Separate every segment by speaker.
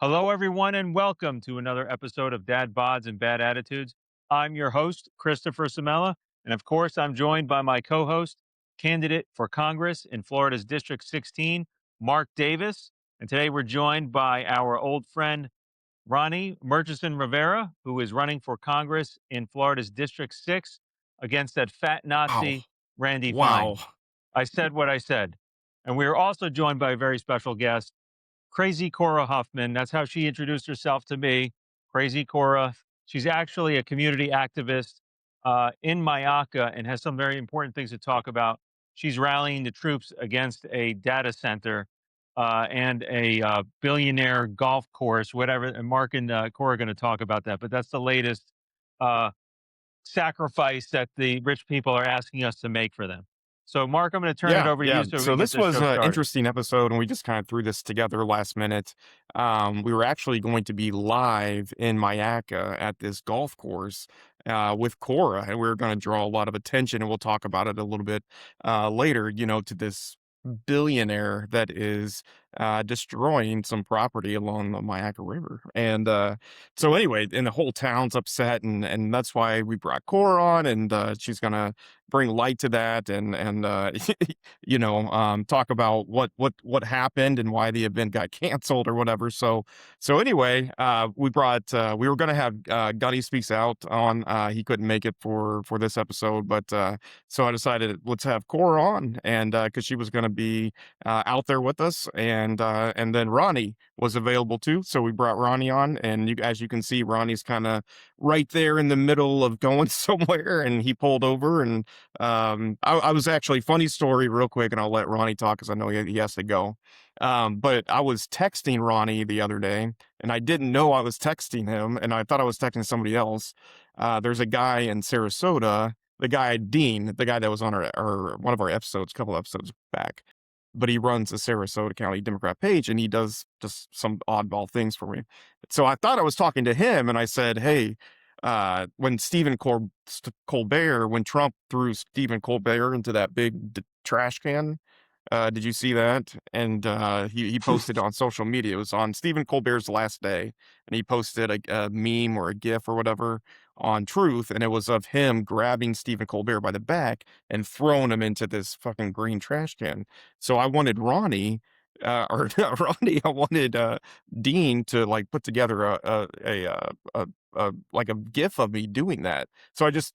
Speaker 1: Hello, everyone, and welcome to another episode of Dad Bods and Bad Attitudes. I'm your host, Christopher Samela, and of course, I'm joined by my co host, candidate for Congress in Florida's District 16, Mark Davis. And today we're joined by our old friend, Ronnie Murchison Rivera, who is running for Congress in Florida's District 6 against that fat
Speaker 2: Wow.
Speaker 1: Nazi, Randy Fine.
Speaker 2: Wow.
Speaker 1: I said what I said. And we are also joined by a very special guest. Crazy Cora Huffman. That's how she introduced herself to me. Crazy Cora. She's actually a community activist in Myakka and has some very important things to talk about. She's rallying the troops against a data center and a billionaire golf course, whatever. And Mark and Cora are going to talk about that. But that's the latest uh, sacrifice that the rich people are asking us to make for them. So, Mark, I'm going to turn it
Speaker 2: Yeah,
Speaker 1: over to
Speaker 2: yeah.
Speaker 1: you so we
Speaker 2: So
Speaker 1: can get
Speaker 2: this
Speaker 1: this
Speaker 2: was
Speaker 1: show
Speaker 2: an
Speaker 1: started.
Speaker 2: interesting episode, and we just kind of threw this together last minute. We were actually going to be live in Myakka at this golf course with Cora, and we were going to draw a lot of attention, and we'll talk about it a little bit later. To this billionaire that is destroying some property along the Myakka River, and so anyway, and the whole town's upset, and that's why we brought Cora on, and she's gonna bring light to that, and talk about what happened and why the event got canceled or whatever. So anyway, we were gonna have Gunny Speaks Out on. He couldn't make it for this episode, but so I decided let's have Cora on, and because she was gonna be out there with us, and then Ronnie was available too, so we brought Ronnie on, and as you can see, Ronnie's kind of right there in the middle of going somewhere, and he pulled over, and I was actually, funny story real quick, and I'll let Ronnie talk because I know he has to go. But I was texting Ronnie the other day, and I didn't know I was texting him, and I thought I was texting somebody else. There's a guy in Sarasota, the guy Dean, the guy that was on our one of our episodes, a couple episodes back. But he runs the Sarasota County Democrat page, and he does just some oddball things for me. So I thought I was talking to him, and I said, "Hey, when Colbert, when Trump threw Stephen Colbert into that big trash can, did you see that?" And he posted on social media. It was on Stephen Colbert's last day, and he posted a meme or a GIF or whatever on Truth, and it was of him grabbing Stephen Colbert by the back and throwing him into this fucking green trash can. So I wanted Ronnie. Or not Ronnie, I wanted Dean to like put together a like a GIF of me doing that. So I just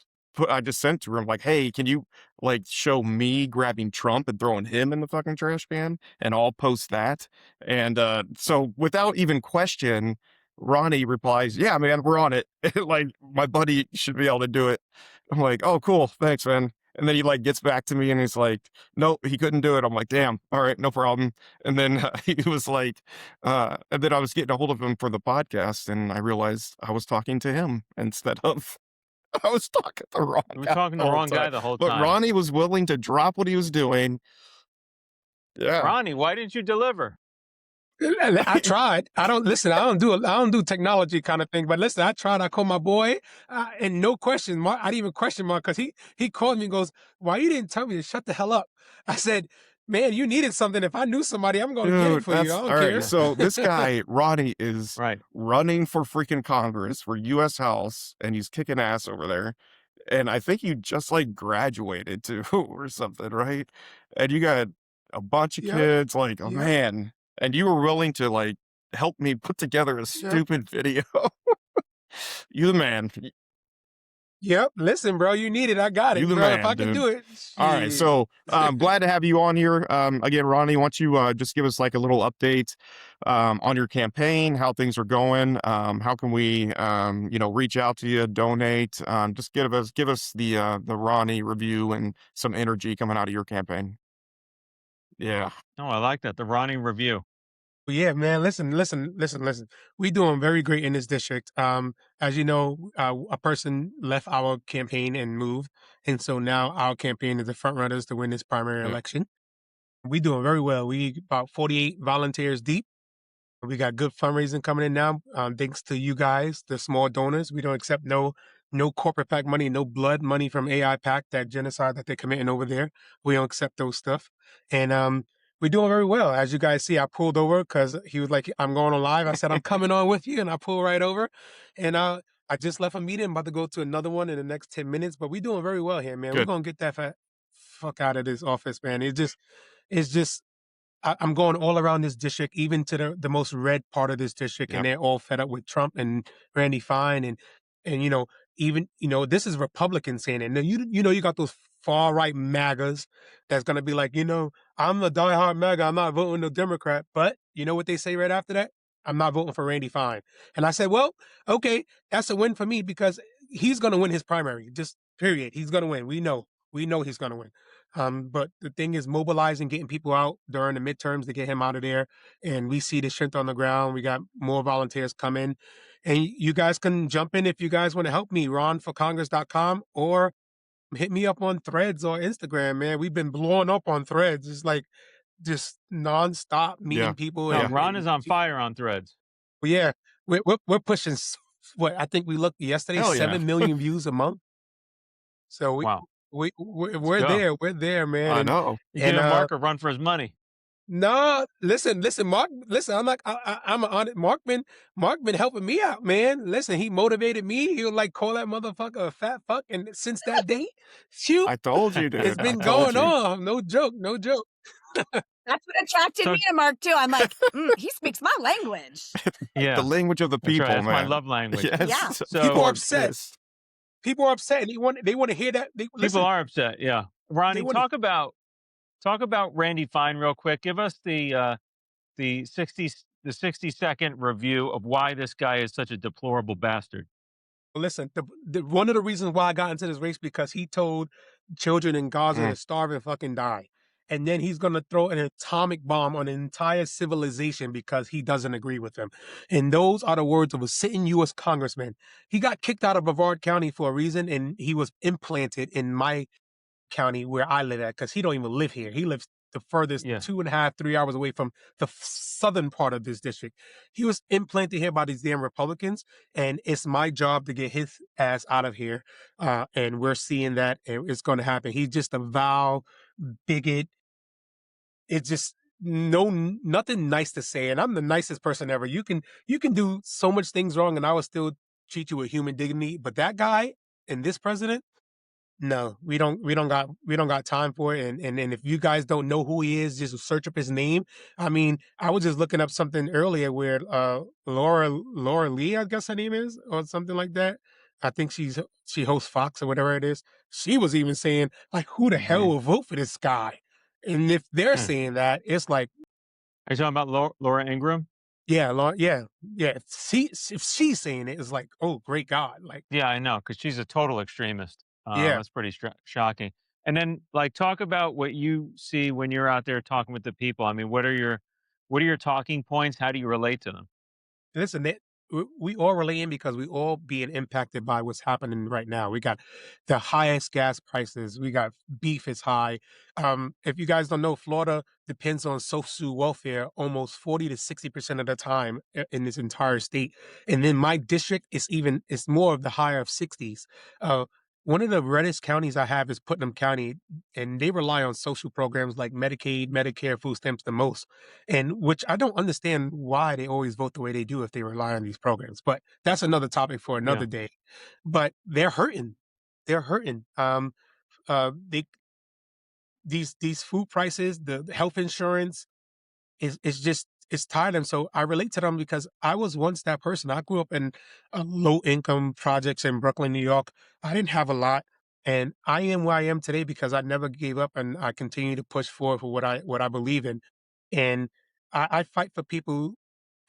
Speaker 2: sent to him like, "Hey, can you like show me grabbing Trump and throwing him in the fucking trash can?" And I'll post that. And so without even question, Ronnie replies, "Yeah, man, we're on it." Like my buddy should be able to do it. I'm like, "Oh, cool, thanks, man." And then he like gets back to me and he's like, "Nope, he couldn't do it." I'm like, "Damn, all right, no problem." And then he was like, and then I was getting a hold of him for the podcast, and I realized I was talking to him instead of I was talking to the wrong
Speaker 1: We were
Speaker 2: guy
Speaker 1: talking
Speaker 2: the
Speaker 1: to the
Speaker 2: whole
Speaker 1: wrong
Speaker 2: time.
Speaker 1: guy the whole
Speaker 2: But
Speaker 1: time.
Speaker 2: Ronnie was willing to drop what he was doing. Yeah.
Speaker 1: Ronnie, why didn't you deliver?
Speaker 3: I tried. I don't listen. I don't do technology kind of thing. But listen, I tried. I called my boy, and no question mark. I didn't even question mark because he called me and goes, "Why you didn't tell me to shut the hell up?" I said, "Man, you needed something. If I knew somebody, I'm going to get it
Speaker 2: Dude,
Speaker 3: for you. I
Speaker 2: that's
Speaker 3: don't
Speaker 2: all right.
Speaker 3: care."
Speaker 2: So this guy, Ronnie, is
Speaker 1: Right.
Speaker 2: running for freaking Congress for US House, and he's kicking ass over there. And I think you just like graduated too or something, right? And you got a bunch of
Speaker 3: Yep.
Speaker 2: kids, like, oh
Speaker 3: Yep.
Speaker 2: man. And you were willing to like help me put together a
Speaker 3: Yep.
Speaker 2: stupid video. You the man.
Speaker 3: Yep. Listen, bro, you need it. I got
Speaker 2: You
Speaker 3: it,
Speaker 2: the
Speaker 3: bro. If I
Speaker 2: man,
Speaker 3: can
Speaker 2: dude.
Speaker 3: do it,
Speaker 2: All right,
Speaker 3: shit.
Speaker 2: so glad to have you on here. Again, Ronnie, why don't you just give us like a little update on your campaign, how things are going, how can we reach out to you, donate, just give us the Ronnie review and some energy coming out of your campaign. Yeah.
Speaker 1: Oh, I like that. The Ronnie review.
Speaker 3: Well, yeah, man. Listen. We doing very great in this district. As you know, a person left our campaign and moved, and so now our campaign is the front runners to win this primary
Speaker 2: Yeah.
Speaker 3: election. We doing very well. We about 48 volunteers deep. We got good fundraising coming in now. Thanks to you guys, the small donors. We don't accept no corporate PAC money, no blood money from AI PAC, that genocide that they're committing over there. We don't accept those stuff. And we're doing very well. As you guys see, I pulled over because he was like, I'm going on live. I said, I'm coming on with you. And I pulled right over. And I just left a meeting. I'm about to go to another one in the next 10 minutes. But we're doing very well here, man. We're
Speaker 2: Good.
Speaker 3: going to get that fuck out of this office, man. It's just, I'm going all around this district, even to the most red part of this district, and
Speaker 2: Yep.
Speaker 3: they're all fed up with Trump and Randy Fine, and even this is Republicans saying it. And then you got those far right MAGAs that's gonna be like, I'm a diehard MAGA, I'm not voting no Democrat, but you know what they say right after that? I'm not voting for Randy Fine. And I said, well, okay, that's a win for me because he's gonna win his primary. Just period. He's gonna win. We know he's gonna win. But the thing is mobilizing, getting people out during the midterms to get him out of there. And we see the strength on the ground. We got more volunteers coming. And you guys can jump in if you guys want to help me, ronforcongress.com, or hit me up on Threads or Instagram, man. We've been blowing up on Threads. It's like just nonstop meeting
Speaker 2: Yeah.
Speaker 3: people.
Speaker 1: No,
Speaker 3: And,
Speaker 1: Ron is on fire on Threads.
Speaker 3: Well, yeah, we're pushing what I think we looked yesterday,
Speaker 2: Hell yeah.
Speaker 3: 7 million views a month. So
Speaker 1: Wow.
Speaker 3: we're
Speaker 1: go.
Speaker 3: there. We're there, man.
Speaker 2: I know.
Speaker 1: You can have Mark run for his money.
Speaker 3: No, listen, Mark. Listen, I'm like, I'm on it. Mark been helping me out, man. Listen, he motivated me. He would like call that motherfucker a fat fuck, and since that day, shoot,
Speaker 2: I told you, dude.
Speaker 3: it's been
Speaker 2: I told
Speaker 3: going
Speaker 2: you.
Speaker 3: on. No joke.
Speaker 4: That's what attracted me to Mark too. I'm like, he speaks my language.
Speaker 1: Yeah,
Speaker 2: The language of the
Speaker 1: that's
Speaker 2: people,
Speaker 1: right. That's my
Speaker 2: man.
Speaker 1: love language.
Speaker 2: Yes.
Speaker 4: Yeah.
Speaker 1: So
Speaker 3: People are
Speaker 2: are
Speaker 3: upset.
Speaker 2: pissed.
Speaker 3: People are upset, and they want to hear that.
Speaker 1: people are upset. Yeah, Ronnie,
Speaker 3: wanna-
Speaker 1: talk about Randy Fine real quick. Give us the 60-second review of why this guy is such a deplorable bastard.
Speaker 3: Listen, one of the reasons why I got into this race because he told children in Gaza to starve and fucking die. And then he's going to throw an atomic bomb on an entire civilization because he doesn't agree with them. And those are the words of a sitting U.S. congressman. He got kicked out of Brevard County for a reason, and he was implanted in my county where I live at because he don't even live here. He lives the furthest 2.5, 3 hours away from the southern part of this district. He was implanted here by these damn Republicans, and it's my job to get his ass out of here. And we're seeing that it's going to happen. He's just a vile bigot. It's just nothing nice to say. And I'm the nicest person ever. You can do so much things wrong, and I will still treat you with human dignity. But that guy and this president, no, we don't got time for it. And if you guys don't know who he is, just search up his name. I mean, I was just looking up something earlier where Laura Lee, I guess her name is, or something like that. I think she hosts Fox or whatever it is. She was even saying like, who the hell will vote for this guy? And if they're saying that, it's like,
Speaker 1: Are you talking about Laura Ingraham?
Speaker 3: yeah, Laura, yeah. If she's saying it, it's like, oh, great God, like,
Speaker 1: Yeah, I know, because she's a total extremist.
Speaker 3: Yeah.
Speaker 1: That's pretty shocking. And then, like, talk about what you see when you're out there talking with the people. I mean, what are your talking points? How do you relate to them?
Speaker 3: listen, we all relating because we all being impacted by what's happening right now. We got the highest gas prices. We got beef is high. If you guys don't know, Florida depends on social welfare almost 40 to 60% of the time in this entire state. And then my district is it's more of the higher of 60s. One of the reddest counties I have is Putnam County, and they rely on social programs like Medicaid, Medicare, food stamps the most, and which I don't understand why they always vote the way they do if they rely on these programs. But that's another topic for another day. But they're hurting. They're hurting. These food prices, the health insurance, it's just it's tired them. So I relate to them because I was once that person. I grew up in low income projects in Brooklyn, New York. I didn't have a lot, and I am where I am today because I never gave up and I continue to push forward for what I believe in, and I fight for people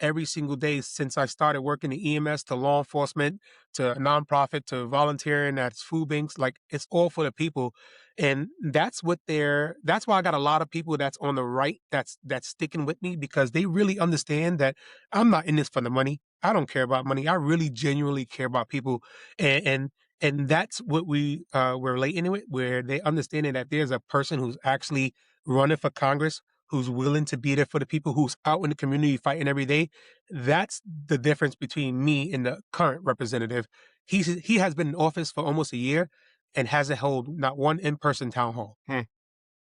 Speaker 3: every single day since I started working in EMS to law enforcement to a nonprofit to volunteering at food banks. Like it's all for the people. And that's why I got a lot of people that's on the right that's sticking with me because they really understand that I'm not in this for the money. I don't care about money. I really genuinely care about people. And that's what we're relating to it, where they understanding that there's a person who's actually running for Congress who's willing to be there for the people, who's out in the community fighting every day. That's the difference between me and the current representative. He has been in office for almost a year and hasn't held not one in-person town hall. And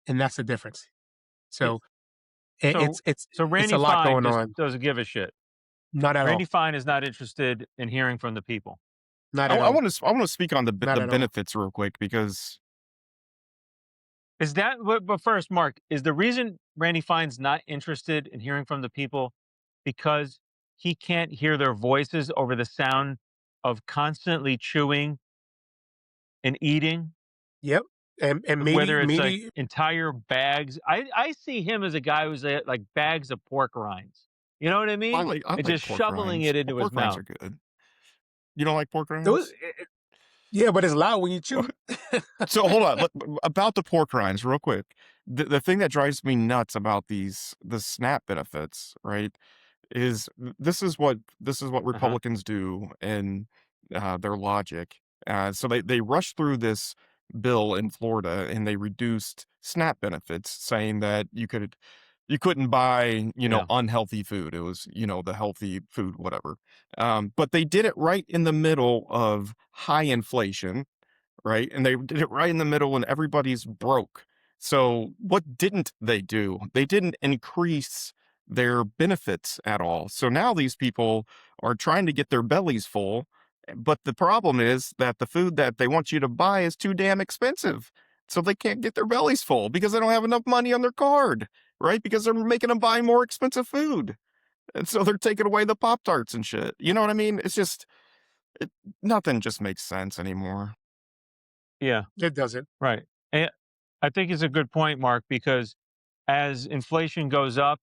Speaker 3: that's the difference. So It,
Speaker 1: So
Speaker 3: it's it's
Speaker 1: Randy
Speaker 3: a lot
Speaker 1: Fine
Speaker 3: going
Speaker 1: just
Speaker 3: on.
Speaker 1: doesn't give a shit.
Speaker 3: Not at
Speaker 1: Randy
Speaker 3: all.
Speaker 1: Fine is not interested in hearing from the people.
Speaker 3: Not
Speaker 2: I,
Speaker 3: at
Speaker 2: I
Speaker 3: all.
Speaker 2: want to I want to speak on
Speaker 3: Not
Speaker 2: the
Speaker 3: at all.
Speaker 2: benefits real quick because
Speaker 1: Is that what? But first, Mark, is the reason Randy Fine's not interested in hearing from the people because he can't hear their voices over the sound of constantly chewing and eating?
Speaker 3: Yep. And maybe
Speaker 1: Whether it's like
Speaker 3: maybe
Speaker 1: entire bags. I see him as a guy who's like bags of pork rinds. You know what I mean?
Speaker 2: I
Speaker 1: And
Speaker 2: like
Speaker 1: just
Speaker 2: pork
Speaker 1: shoveling
Speaker 2: rinds.
Speaker 1: it into his
Speaker 2: Pork rinds
Speaker 1: mouth.
Speaker 2: are good. You don't like pork
Speaker 3: those.
Speaker 2: rinds?
Speaker 3: Yeah, but it's loud when you chew.
Speaker 2: So hold on, about the pork rinds, real quick. The thing that drives me nuts about the SNAP benefits, right, is this is what
Speaker 1: Uh-huh.
Speaker 2: Republicans do in their logic. So they rushed through this bill in Florida and they reduced SNAP benefits, saying that you couldn't buy
Speaker 1: Yeah.
Speaker 2: unhealthy food. It was the healthy food, whatever. But they did it right in the middle of high inflation, right? And they did it right in the middle when everybody's broke. So what didn't they do? They didn't increase their benefits at all. So now these people are trying to get their bellies full, but the problem is that the food that they want you to buy is too damn expensive. So they can't get their bellies full because they don't have enough money on their card, right? Because they're making them buy more expensive food. And so they're taking away the Pop Tarts and shit. You know what I mean? It's just, it, nothing just makes sense anymore.
Speaker 1: Yeah.
Speaker 3: It doesn't.
Speaker 1: Right. And I think it's a good point, Mark, because as inflation goes up,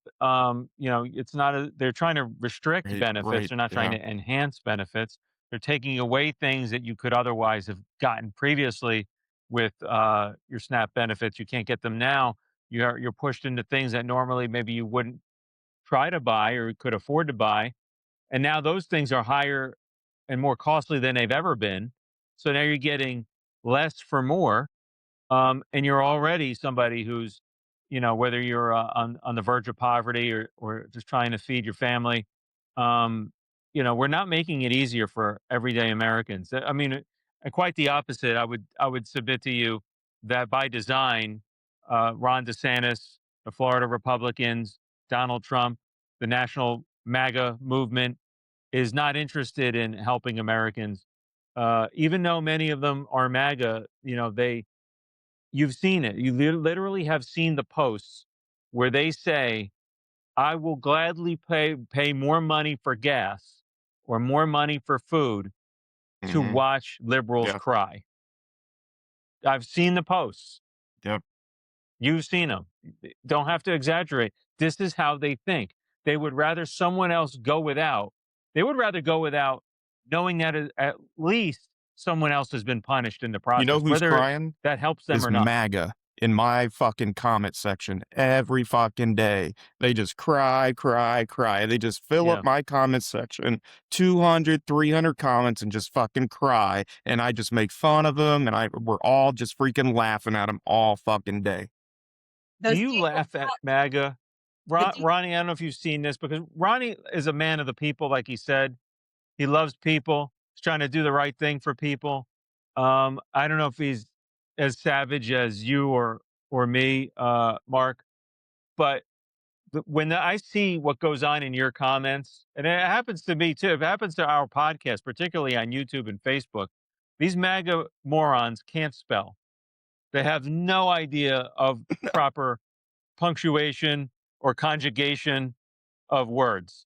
Speaker 1: it's not they're trying to restrict
Speaker 2: Right,
Speaker 1: benefits.
Speaker 2: right,
Speaker 1: They're not trying
Speaker 2: yeah.
Speaker 1: to enhance benefits. They're taking away things that you could otherwise have gotten previously with your SNAP benefits. You can't get them now. You're pushed into things that normally maybe you wouldn't try to buy or could afford to buy. And now those things are higher and more costly than they've ever been. So now you're getting less for more, and you're already somebody who's, whether you're on the verge of poverty or just trying to feed your family, we're not making it easier for everyday Americans. I mean, quite the opposite. I would submit to you that by design, Ron DeSantis, the Florida Republicans, Donald Trump, the national MAGA movement is not interested in helping Americans. Even though many of them are MAGA, you've seen it. You literally have seen the posts where they say, "I will gladly pay more money for gas or more money for food to
Speaker 2: Mhm.
Speaker 1: watch liberals
Speaker 2: Yeah.
Speaker 1: cry." I've seen the posts.
Speaker 2: Yep.
Speaker 1: You've seen them. Don't have to exaggerate. This is how they think. They would rather someone else go without. They would rather go without knowing that at least someone else has been punished in the
Speaker 2: You know
Speaker 1: process,
Speaker 2: who's
Speaker 1: whether
Speaker 2: crying?
Speaker 1: that helps them
Speaker 2: Is
Speaker 1: or not.
Speaker 2: MAGA in my fucking comment section every fucking day. They just cry, cry, cry. They just fill up
Speaker 1: Yeah.
Speaker 2: my comment section, 200, 300 comments and just fucking cry. And I just make fun of them and we're all just freaking laughing at them all fucking day.
Speaker 1: Do
Speaker 4: Those
Speaker 1: you
Speaker 4: people
Speaker 1: laugh at
Speaker 4: thought
Speaker 1: MAGA?
Speaker 4: the de-
Speaker 1: Ronnie, I don't know if you've seen this because Ronnie is a man of the people, like he said. He loves people. He's trying to do the right thing for people. I don't know if he's as savage as you or me, Mark, but when I see what goes on in your comments, and it happens to me too, it happens to our podcast, particularly on YouTube and Facebook, these MAGA morons can't spell. They have no idea of proper punctuation or conjugation of words.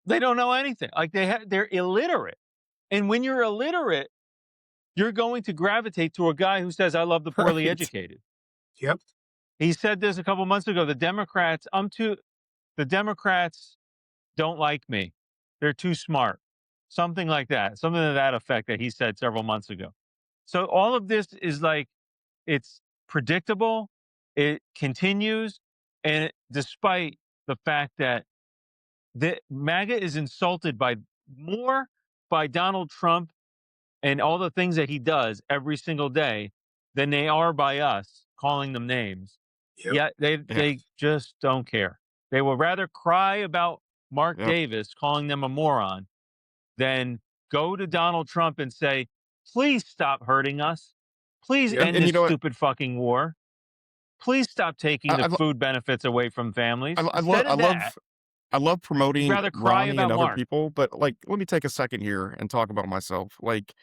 Speaker 1: They don't know anything. Like they're illiterate. And when you're illiterate, you're going to gravitate to a guy who says, "I love the poorly
Speaker 2: Right.
Speaker 1: educated."
Speaker 3: Yep.
Speaker 1: He said this a couple months ago. The Democrats don't like me. They're too smart. Something like that. Something to that effect that he said several months ago. So all of this is like it's predictable. It continues, and despite the fact that the MAGA is insulted more by Donald Trump and all the things that he does every single day than they are by us calling them names.
Speaker 3: Yep.
Speaker 1: Yet they
Speaker 2: Yeah.
Speaker 1: they just don't care. They will rather cry about Mark
Speaker 2: Yep.
Speaker 1: Davis calling them a moron than go to Donald Trump and say, "Please stop hurting us. Please
Speaker 3: Yep.
Speaker 1: end
Speaker 2: And you
Speaker 1: this
Speaker 2: know what?
Speaker 1: stupid fucking war." please stop taking
Speaker 2: I,
Speaker 1: the
Speaker 2: I, lo-
Speaker 1: food benefits away from families.
Speaker 2: I love
Speaker 1: Instead of that,
Speaker 2: I love
Speaker 1: you'd
Speaker 2: promoting
Speaker 1: rather cry
Speaker 2: Ronnie and
Speaker 1: about
Speaker 2: other
Speaker 1: Mark.
Speaker 2: people, but like, let me take a second here and talk about myself. Like,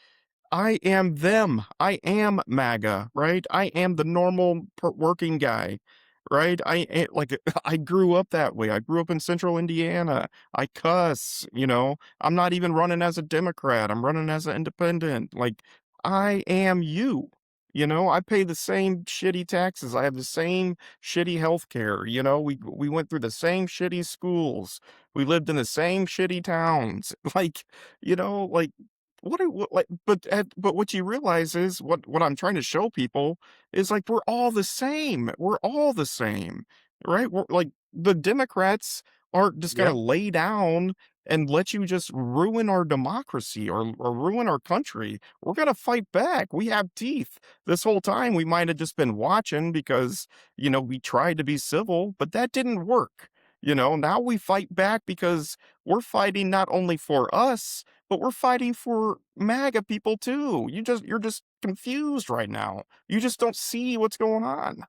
Speaker 2: I am them. I am MAGA, right? I am the normal working guy, right? Like I grew up that way. I grew up in Central Indiana. I cuss, I'm not even running as a Democrat. I'm running as an independent. Like I am you. I pay the same shitty taxes. I have the same shitty health care. We went through the same shitty schools. We lived in the same shitty towns. Like but what you realize is what I'm trying to show people is like we're all the same. We're all the same, right? We're like the Democrats aren't just gonna
Speaker 3: Yep.
Speaker 2: lay down and let you just ruin our democracy or ruin our country. We're gonna fight back. We have teeth. This whole time we might have just been watching because we tried to be civil, but that didn't work. Now we fight back because we're fighting not only for us, but we're fighting for MAGA people too. You're just confused right now. You just don't see what's going on,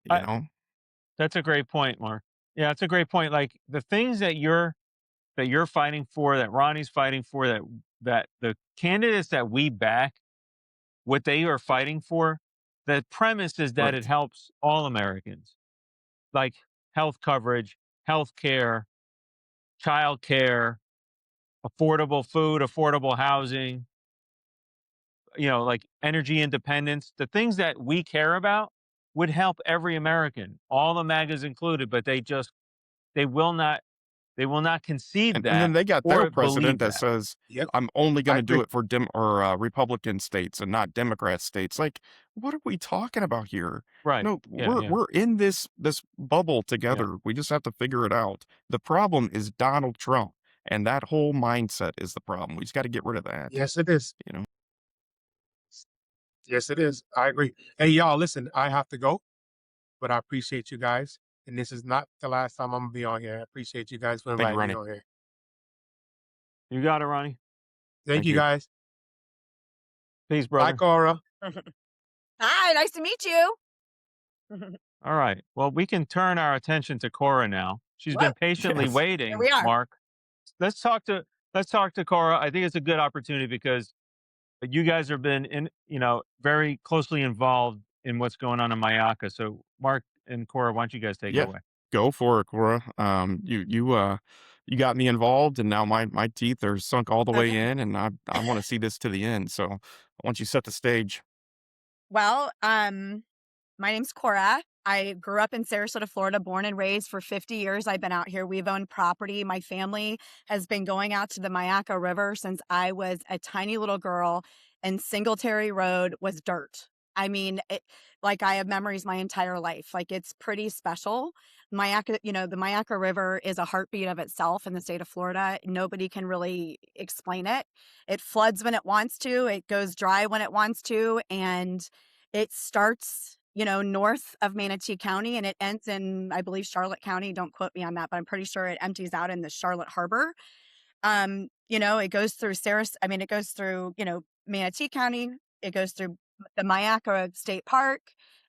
Speaker 2: you
Speaker 1: I,
Speaker 2: know?
Speaker 1: that's a great point, Mark. Yeah, that's a great point. Like the things that you're fighting for, that Ronnie's fighting for, that the candidates that we back, what they are fighting for, the premise is that it
Speaker 2: Right.
Speaker 1: helps all Americans, like health coverage, health care, child care, affordable food, affordable housing, like energy independence. The things that we care about would help every American, all the MAGAs included, but they will not they will not concede
Speaker 2: And then
Speaker 1: that
Speaker 2: they got their
Speaker 1: or
Speaker 2: president
Speaker 1: believe
Speaker 2: that
Speaker 1: that.
Speaker 2: says,
Speaker 3: Yep.
Speaker 2: I'm only
Speaker 3: I
Speaker 2: gonna do
Speaker 3: agree.
Speaker 2: it for Republican states and not Democrat states. Like, what are we talking about here?
Speaker 1: Right.
Speaker 2: No,
Speaker 1: Yeah, yeah,
Speaker 2: we're in this bubble
Speaker 1: yeah.
Speaker 2: together. We just have to figure it out. The problem is Donald Trump, and that whole mindset is the problem. We just got to get rid of that.
Speaker 3: Yes, it is.
Speaker 2: You know.
Speaker 3: Yes, it is. I agree. Hey, y'all, listen, I have to go, but I appreciate you guys. And this is not the last time I'm gonna be on here. I appreciate you guys for
Speaker 2: Thank you,
Speaker 3: inviting me
Speaker 2: Ronnie.
Speaker 3: on here.
Speaker 1: You got it, Ronnie.
Speaker 3: Thank
Speaker 2: Thank
Speaker 3: you
Speaker 2: you.
Speaker 3: guys.
Speaker 1: Peace,
Speaker 3: Bye,
Speaker 1: brother.
Speaker 3: Cora.
Speaker 4: Hi, nice to meet you.
Speaker 1: All right. Well, we can turn our attention to Cora now. She's
Speaker 4: Whoa,
Speaker 1: been patiently
Speaker 2: Yes.
Speaker 4: here
Speaker 1: waiting,
Speaker 4: we are.
Speaker 1: Mark. Let's talk to let's talk to Cora. I think it's a good opportunity because you guys have been very closely involved in what's going on in Myakka. So Mark and Cora, why don't you guys take it
Speaker 2: Yeah.
Speaker 1: away?
Speaker 2: Go for it, Cora. You got me involved, and now my teeth are sunk all the way in, and I want to see this to the end. So why don't you set the stage?
Speaker 4: Well, my name's Cora. I grew up in Sarasota, Florida, born and raised for 50 years. I've been out here. We've owned property. My family has been going out to the Myakka River since I was a tiny little girl, and Singletary Road was dirt. I mean, like I have memories my entire life. Like it's pretty special. Myakka, the Myakka River is a heartbeat of itself in the state of Florida. Nobody can really explain it. It floods when it wants to. It goes dry when it wants to, and it starts, north of Manatee County and it ends in, I believe, Charlotte County. Don't quote me on that, but I'm pretty sure it empties out in the Charlotte Harbor. It goes through it goes through, Manatee County. It goes through the Myakka State Park.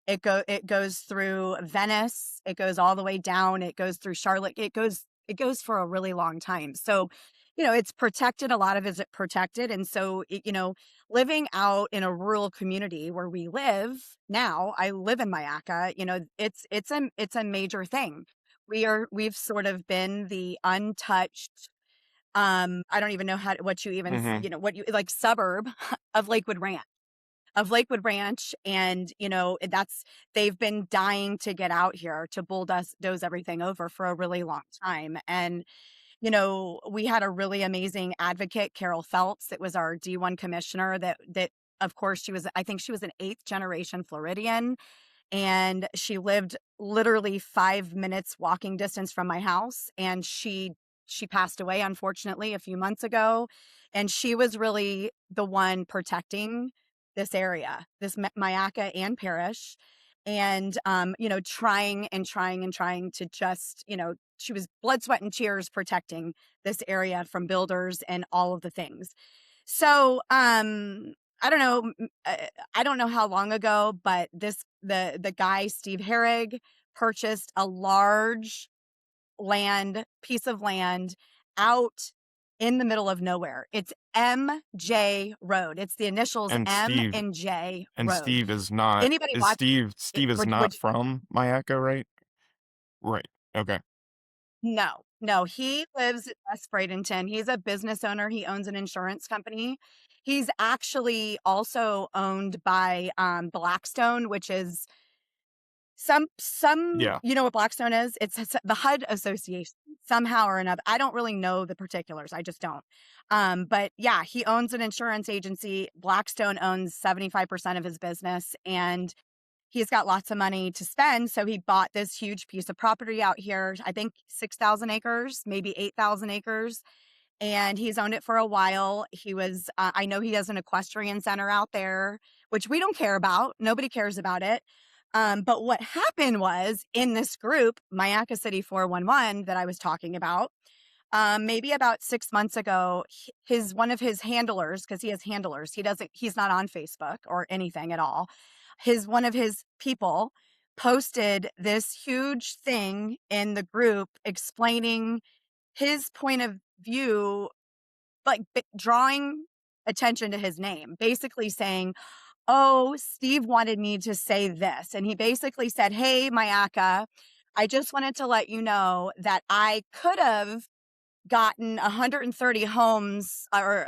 Speaker 4: It goes through Venice. It goes all the way down. It goes through Charlotte. It goes for a really long time. So, it's protected. A lot of it is protected. And so, living out in a rural community where we live now, I live in Myakka, it's a major thing. We've sort of been the untouched, I don't even know what you even,
Speaker 2: Hmm.
Speaker 4: what you like suburb of Lakewood Ranch. And, they've been dying to get out here to bulldoze everything over for a really long time. And, we had a really amazing advocate, Carol Phelps. It was our D1 commissioner that of course I think she was an 8th generation Floridian, and she lived literally 5 minutes walking distance from my house. And she passed away, unfortunately, a few months ago. And she was really the one protecting this area, this Myakka and parish. And, trying and trying and trying to just, she was blood, sweat, and tears protecting this area from builders and all of the things. So, I don't know. I don't know how long ago, but the guy, Steve Herrig, purchased a large piece of land out in the middle of nowhere. It's MJ Road. It's the initials
Speaker 2: And
Speaker 4: M
Speaker 2: Steve
Speaker 4: and J
Speaker 2: and
Speaker 4: Road.
Speaker 2: Steve is not
Speaker 4: Anybody
Speaker 2: is
Speaker 4: watch
Speaker 2: Steve is
Speaker 4: would
Speaker 2: not from Myakka, right? Right. Okay.
Speaker 4: no, he lives in West Bradenton. He's a business owner. He owns an insurance company. He's actually also owned by Blackstone, which is some
Speaker 2: Yeah.
Speaker 4: you know what Blackstone is? It's the HUD Association somehow or another. I don't really know the particulars. I just don't. But yeah, he owns an insurance agency. Blackstone owns 75% of his business, and he's got lots of money to spend. So he bought this huge piece of property out here. I think 6,000 acres, maybe 8,000 acres. And he's owned it for a while. I know he has an equestrian center out there, which we don't care about. Nobody cares about it. But what happened was in this group, Myakka City 411 that I was talking about, maybe about 6 months ago, one of his handlers, because he has handlers, he's not on Facebook or anything at all. One of his people posted this huge thing in the group explaining his point of view, like drawing attention to his name, basically saying, oh, Steve wanted me to say this. And he basically said, hey, Myakka, I just wanted to let you know that I could have gotten 130 homes, or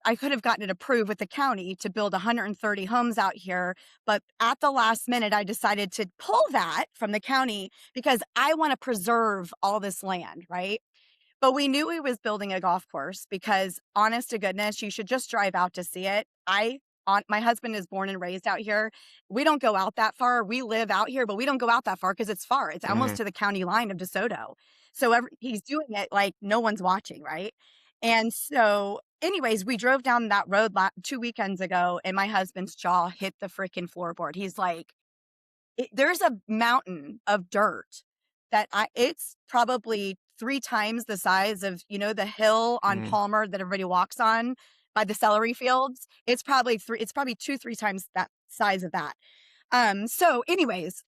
Speaker 4: I could have gotten it approved with the county to build 130 homes out here. But at the last minute, I decided to pull that from the county because I want to preserve all this land, right? But we knew he was building a golf course because, honest to goodness, you should just drive out to see it. My husband is born and raised out here. We don't go out that far. We live out here, but we don't go out that far because it's far. It's almost
Speaker 2: Mhm.
Speaker 4: to the county line of DeSoto. So he's doing it like no one's watching, right? And so, anyways, we drove down that road 2 weekends ago, and my husband's jaw hit the freaking floorboard. He's like, there's a mountain of dirt it's probably 3 times the size of, the hill on
Speaker 2: Mhm.
Speaker 4: Palmer that everybody walks on by the celery fields. It's probably 2, 3 times that size of that. So anyways,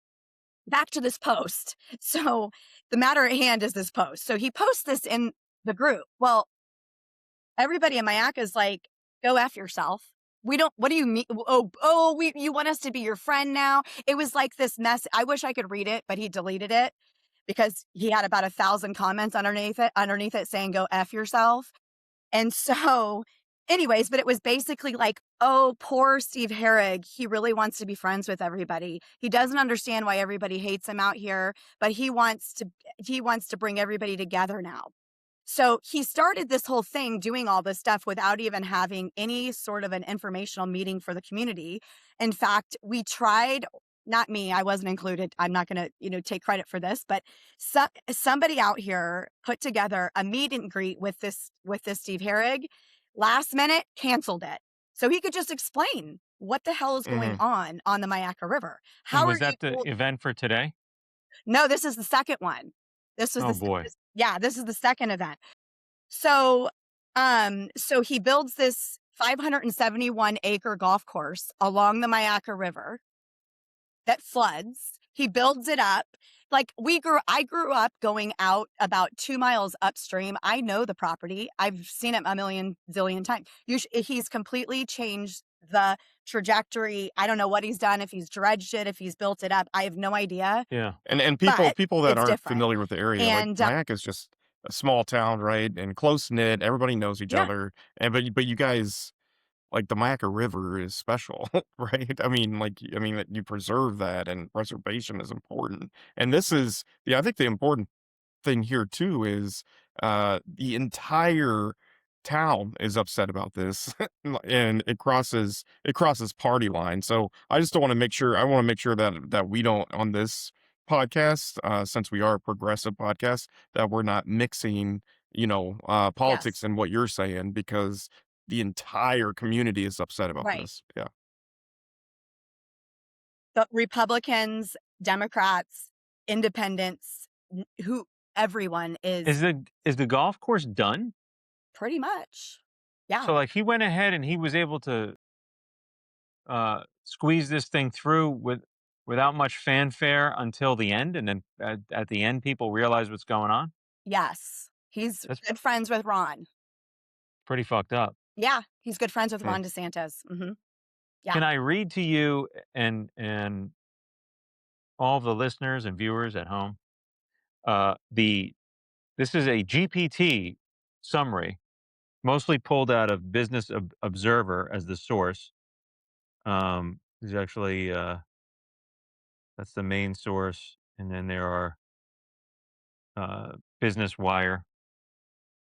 Speaker 4: back to this post. So the matter at hand is this post. So he posts this in the group. Well, everybody in Myakka is like, go F yourself. What do you mean? You want us to be your friend now? It was like this mess. I wish I could read it, but he deleted it because he had about 1,000 comments underneath it saying, go F yourself. And so anyways, but it was basically like, oh, poor Steve Herrig. He really wants to be friends with everybody. He doesn't understand why everybody hates him out here, but he wants to bring everybody together now. So he started this whole thing doing all this stuff without even having any sort of an informational meeting for the community. In fact, we tried, not me, I wasn't included. I'm not going to, take credit for this, but somebody out here put together a meet and greet with this Steve Herrig. Last minute, canceled it. So he could just explain what the hell is going
Speaker 2: Mhm.
Speaker 4: on the Myakka River.
Speaker 1: And
Speaker 4: How are
Speaker 1: was
Speaker 4: you?
Speaker 1: that the event for today?
Speaker 4: No, this is the second one. This was
Speaker 1: Oh boy.
Speaker 4: this is the second event. So, so he builds this 571 acre golf course along the Myakka River that floods. He builds it up. Like I grew up going out about 2 miles upstream. I know the property. I've seen it a million zillion times. He's completely changed the trajectory. I don't know what he's done, if he's dredged it, if he's built it up. I have no idea,
Speaker 1: Yeah.
Speaker 2: And
Speaker 4: but
Speaker 2: people that
Speaker 4: it's
Speaker 2: aren't
Speaker 4: different.
Speaker 2: familiar with the area, like
Speaker 4: And
Speaker 2: Myakka is just a small town, right? And close knit. Everybody knows each
Speaker 4: yeah,
Speaker 2: other. But you guys, like the Myakka River is special, right? I mean that you preserve that, and preservation is important. And I think the important thing here too is the entire town is upset about this and it crosses party lines. So I want to make sure that we don't, on this podcast, since we are a progressive podcast, that we're not mixing politics
Speaker 4: yes,
Speaker 2: and what you're saying, because the entire community is upset about
Speaker 4: right.
Speaker 2: this. Yeah.
Speaker 4: The Republicans, Democrats, independents, everyone
Speaker 1: Is
Speaker 4: is
Speaker 1: the golf course done?
Speaker 4: pretty much. Yeah.
Speaker 1: So like he went ahead and he was able to squeeze this thing through without much fanfare until the end, and then at the end, people realize what's going on.
Speaker 4: Yes. He's
Speaker 1: That's
Speaker 4: good friends with Ron.
Speaker 1: pretty fucked up.
Speaker 4: Yeah, he's good friends with
Speaker 2: Hmm.
Speaker 4: Ron DeSantis. Yeah.
Speaker 1: Can I read to you and all the listeners and viewers at home? The This is a GPT summary, mostly pulled out of Business Observer as the source. There's actually that's the main source, and then there are Business Wire.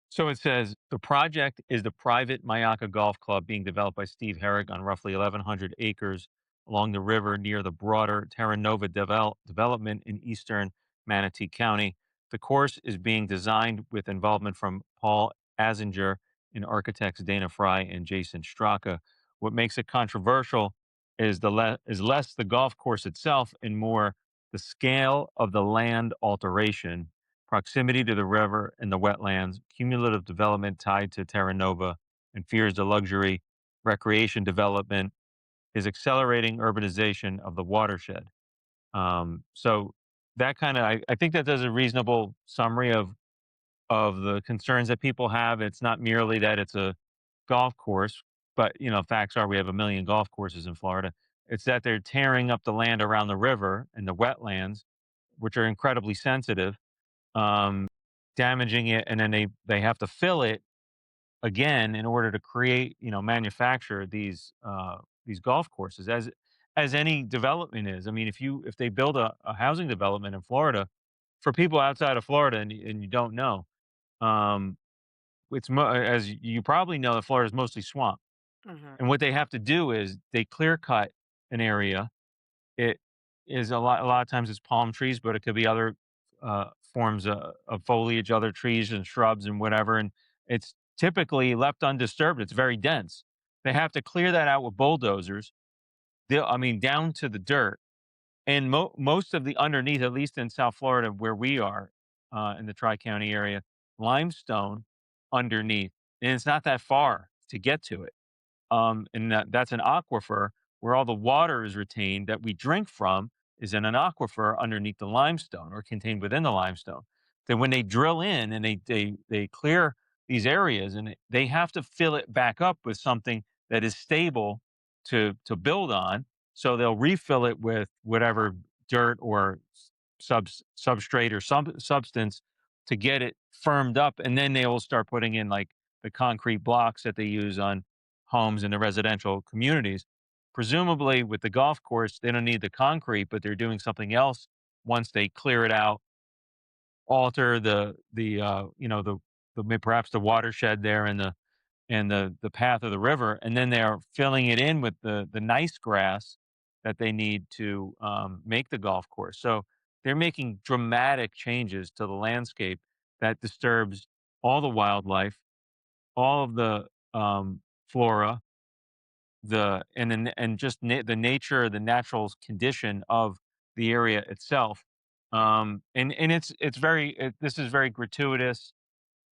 Speaker 1: So it says the project is the private Myakka Golf Club being developed by Steve Herrick on roughly 1,100 acres along the river near the broader Terra Nova development in eastern Manatee County. The course is being designed with involvement from Paul Azinger and architects Dana Fry and Jason Straka. What makes it controversial is is less the golf course itself and more the scale of the land alteration, proximity to the river and the wetlands, cumulative development tied to Terra Nova, and fears the luxury recreation development is accelerating urbanization of the watershed. So that kind of, I think that does a reasonable summary of the concerns that people have. It's not merely that it's a golf course, but facts are we have a million golf courses in Florida. It's that they're tearing up the land around the river and the wetlands, which are incredibly sensitive, um, damaging it, and then they have to fill it again in order to create, manufacture these golf courses as any development is. I mean, if they build a housing development in Florida, for people outside of Florida and you don't know, um, as you probably know, that Florida is mostly swamp,
Speaker 4: Mhm.
Speaker 1: and what they have to do is they clear cut an area. It is a lot of times it's palm trees, but it could be other, forms of foliage, other trees and shrubs and whatever, and it's typically left undisturbed. It's very dense. They have to clear that out with bulldozers. I mean, down to the dirt, and most of the underneath, at least in South Florida where we are, in the Tri-County area, limestone underneath, and it's not that far to get to it. And that's an aquifer where all the water is retained that we drink from is in an aquifer underneath the limestone or contained within the limestone. Then when they drill in and they clear these areas and they have to fill it back up with something that is stable to build on. So they'll refill it with whatever dirt or substrate or some substance to get it firmed up, and then they will start putting in like the concrete blocks that they use on homes in the residential communities. Presumably, with the golf course, they don't need the concrete, but they're doing something else once they clear it out, alter perhaps the watershed there and the path of the river, and then they are filling it in with the nice grass that they need to make the golf course. So they're making dramatic changes to the landscape that disturbs all the wildlife, all of the flora, and just the nature, the natural condition of the area itself. And this is very gratuitous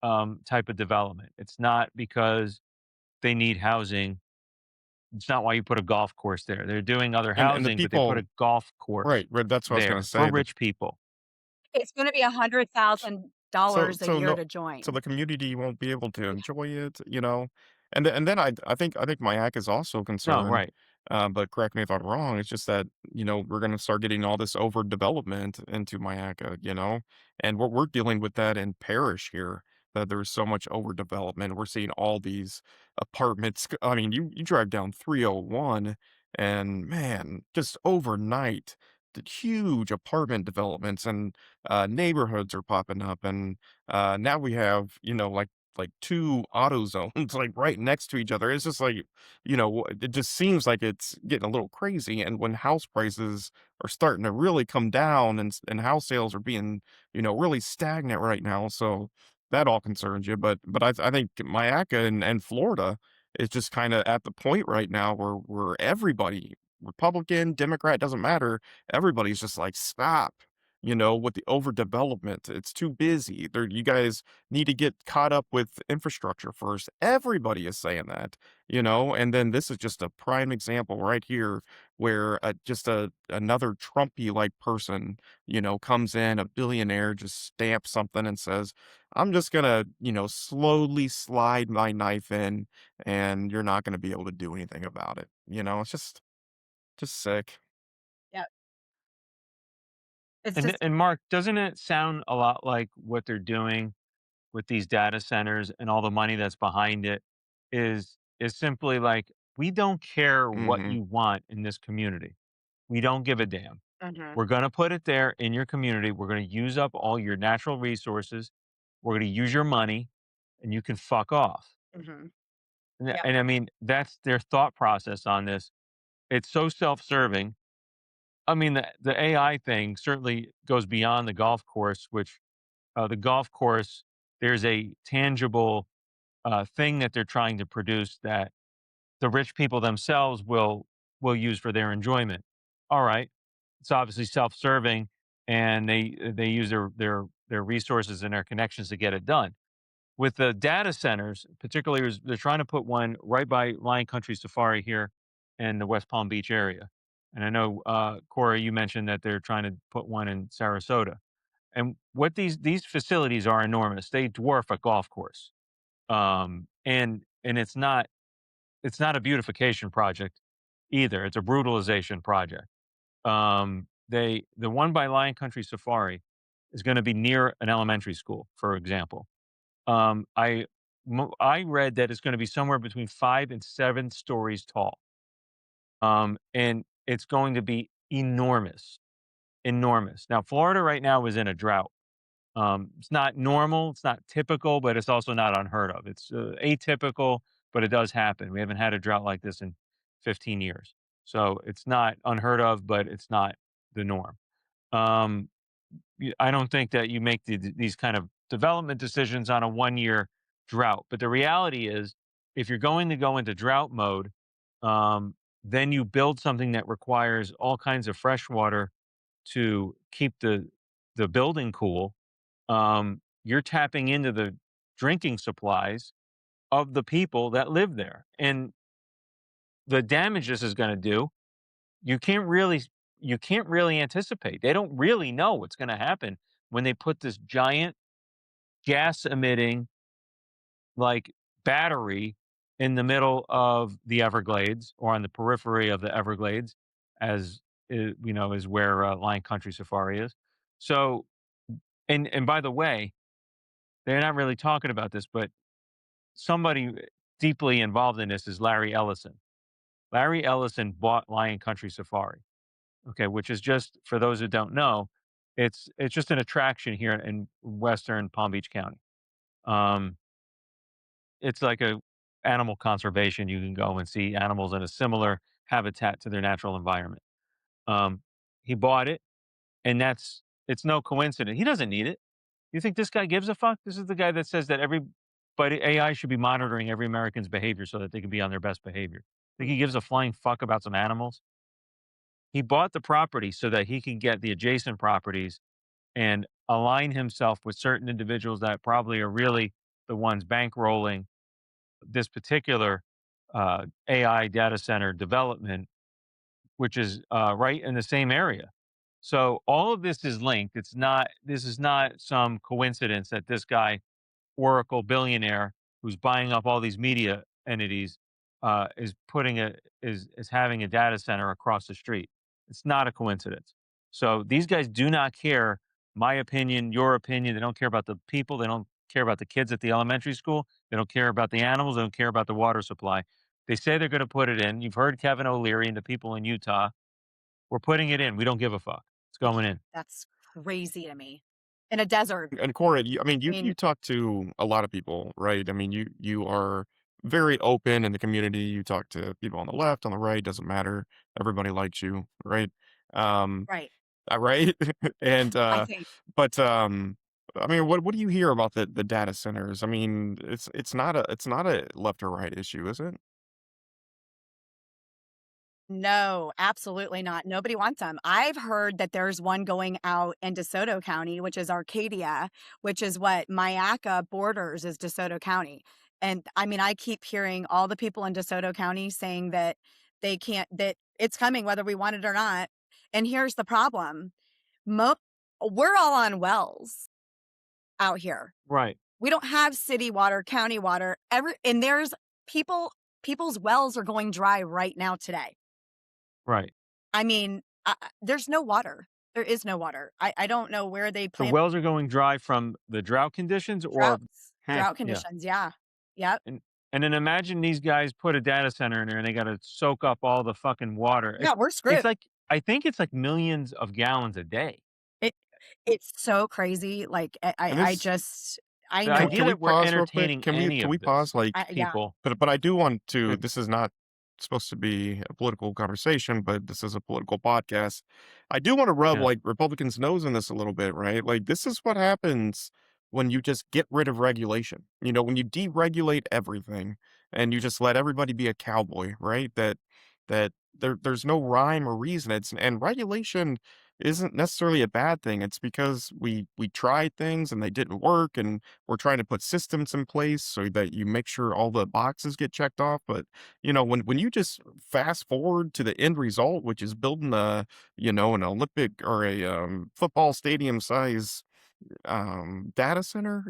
Speaker 1: type of development. It's not because they need housing. It's not why you put a golf course there. They're doing other
Speaker 2: And the
Speaker 1: housing, but they put
Speaker 2: people,
Speaker 1: a golf course
Speaker 2: right, that's what I was gonna
Speaker 1: there for
Speaker 2: say.
Speaker 1: rich people.
Speaker 4: It's gonna be
Speaker 2: So
Speaker 4: $100,000 a
Speaker 2: so
Speaker 4: year
Speaker 2: no
Speaker 4: to
Speaker 2: so
Speaker 4: join.
Speaker 2: the community won't be able to enjoy it, you know? And then I think Myak is also
Speaker 1: No,
Speaker 2: concerned,
Speaker 1: right.
Speaker 2: but correct me if I'm wrong, it's just that, we're gonna start getting all this overdevelopment into Myakka, you know? And we're dealing with that in Parish here, that there's so much overdevelopment. We're seeing all these apartments. I mean, you drive down 301 and man, just overnight, the huge apartment developments and neighborhoods are popping up, and now we have like two auto zones like right next to each other. It's just like it just seems like it's getting a little crazy. And when house prices are starting to really come down and house sales are being really stagnant right now, so that all concerns you. But I think Myakka and Florida is just kind of at the point right now where everybody, Republican, Democrat, doesn't matter, everybody's just like, stop. with the overdevelopment. It's too busy. You guys need to get caught up with infrastructure first. Everybody is saying that, and then this is just a prime example right here where just another Trumpy like person, comes in, a billionaire, just stamps something and says, I'm just gonna, slowly slide my knife in and you're not gonna be able to do anything about it. It's just sick.
Speaker 4: Yeah. It's
Speaker 1: And
Speaker 4: just
Speaker 1: and Mark, doesn't it sound a lot like what they're doing with these data centers and all the money that's behind it is simply like, we don't care what
Speaker 2: Hmm.
Speaker 1: you want in this community. We don't give a damn.
Speaker 4: Mhm,
Speaker 1: We're going to put it there in your community. We're going to use up all your natural resources. We're going to use your money and you can fuck off.
Speaker 4: mhm.
Speaker 1: And,
Speaker 4: Yep.
Speaker 1: and I mean, that's their thought process on this. It's so self serving. I mean, the AI thing certainly goes beyond the golf course, which the golf course, there's a tangible thing that they're trying to produce that the rich people themselves will use for their enjoyment. All right, it's obviously self-serving, and they use their resources and their connections to get it done. With the data centers, particularly, they're trying to put one right by Lion Country Safari here in the West Palm Beach area. And I know, Corey, you mentioned that they're trying to put one in Sarasota. And what these facilities are enormous. They dwarf a golf course. And it's not a beautification project either. It's a brutalization project. The one by Lion Country Safari is going to be near an elementary school, for example. I read that it's going to be somewhere between 5 and 7 stories tall. And it's going to be enormous, enormous. Now, Florida right now is in a drought. It's not normal, it's not typical, but it's also not unheard of. It's atypical, but it does happen. We haven't had a drought like this in 15 years. So it's not unheard of, but it's not the norm. Um, I don't think that you make these kind of development decisions on a 1 year drought. But the reality is, if you're going to go into drought mode, um, then you build something that requires all kinds of fresh water to keep the building cool. You're tapping into the drinking supplies of the people that live there. And the damage this is going to do, you can't really you can't really anticipate. They don't really know what's going to happen when they put this giant gas emitting like battery in the middle of the Everglades or on the periphery of the Everglades, as is where Lion Country Safari is. So, and by the way, they're not really talking about this, but somebody deeply involved in this is Larry Ellison. Larry Ellison bought Lion Country Safari, okay, which is just for those who don't know, it's just an attraction here in Western Palm Beach County. Um, it's like a animal conservation. You can go and see animals in a similar habitat to their natural environment. Um, he bought it, and it's no coincidence. He doesn't need it. You think this guy gives a fuck? This is the guy that says that AI should be monitoring every American's behavior so that they can be on their best behavior. Think he gives a flying fuck about some animals? He bought the property so that he can get the adjacent properties and align himself with certain individuals that probably are really the ones bankrolling this particular AI data center development, which is right in the same area. So all of this is linked. This is not some coincidence that this guy Oracle billionaire who's buying up all these media entities is having a data center across the street. It's not a coincidence. So these guys do not care. My opinion, your opinion. They don't care about the people. They don't care about the kids at the elementary school. They don't care about the animals. They don't care about the water supply. They say they're going to put it in. You've heard Kevin O'Leary and the people in Utah. We're putting it in. We don't give a fuck. It's going in.
Speaker 4: That's crazy to me. In a desert.
Speaker 2: And Corey, I mean,
Speaker 4: I
Speaker 2: you
Speaker 4: mean,
Speaker 2: talk to a lot of people, right? I mean, you are very open in the community. You talk to people on the left, on the right, doesn't matter. Everybody likes you, right? Um,
Speaker 4: right.
Speaker 2: right? And
Speaker 4: I think
Speaker 2: but I mean, what do you hear about the data centers? I mean, it's not a left or right issue, is it?
Speaker 4: No, absolutely not. Nobody wants them. I've heard that there's one going out in DeSoto County, which is Arcadia, which is what Myakka borders is DeSoto County. And I mean, I keep hearing all the people in DeSoto County saying that they can't, that it's coming whether we want it or not. And here's the problem. Mo- we're all on wells out here.
Speaker 1: Right.
Speaker 4: We don't have city water, county water, and there's people's wells are going dry right now today.
Speaker 1: Right.
Speaker 4: I mean, there's no water. There is no water. I don't know where they
Speaker 1: The
Speaker 4: plant
Speaker 1: wells are going dry from the drought conditions or
Speaker 4: drought
Speaker 1: yeah.
Speaker 4: conditions. Yeah. Yep.
Speaker 1: And then imagine these guys put a data center in there and they got to soak up all the fucking water.
Speaker 4: Yeah, we're
Speaker 1: It's
Speaker 4: screwed.
Speaker 1: like, I think it's like millions of gallons a day.
Speaker 4: It's so crazy. Like
Speaker 2: And
Speaker 4: I
Speaker 2: this,
Speaker 4: just I
Speaker 1: The
Speaker 4: know
Speaker 1: idea
Speaker 2: can we
Speaker 1: that we're
Speaker 2: pause real quick?
Speaker 1: entertaining any
Speaker 2: Can we
Speaker 1: of this
Speaker 2: pause? Like,
Speaker 4: yeah.
Speaker 1: people.
Speaker 2: but I do want to.
Speaker 1: Good.
Speaker 2: This is not supposed to be a political conversation, but this is a political podcast. I do want to rub
Speaker 1: Yeah.
Speaker 2: like Republicans' nose in this a little bit, right? Like this is what happens when you just get rid of regulation. You know, when you deregulate everything and you just let everybody be a cowboy, right? That there's no rhyme or reason. And regulation isn't necessarily a bad thing. It's because we tried things and they didn't work, and we're trying to put systems in place so that you make sure all the boxes get checked off. But you know, when you just fast forward to the end result, which is building an Olympic or a football stadium size data center,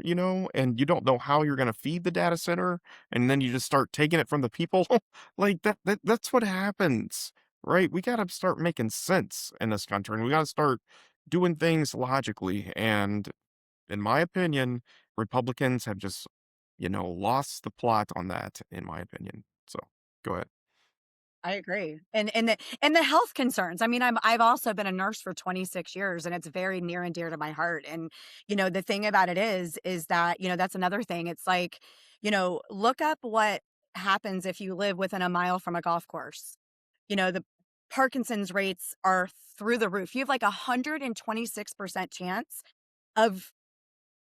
Speaker 2: and you don't know how you're going to feed the data center, and then you just start taking it from the people, like that's what happens, right? We got to start making sense in this country, and we got to start doing things logically. And in my opinion, Republicans have just lost the plot on that, in my opinion. So go ahead.
Speaker 4: I agree. And the health concerns. I mean, I've also been a nurse for 26 years, and it's very near and dear to my heart. And the thing about it is that, that's another thing. It's like, look up what happens if you live within a mile from a golf course. The Parkinson's rates are through the roof. You have like 126% chance of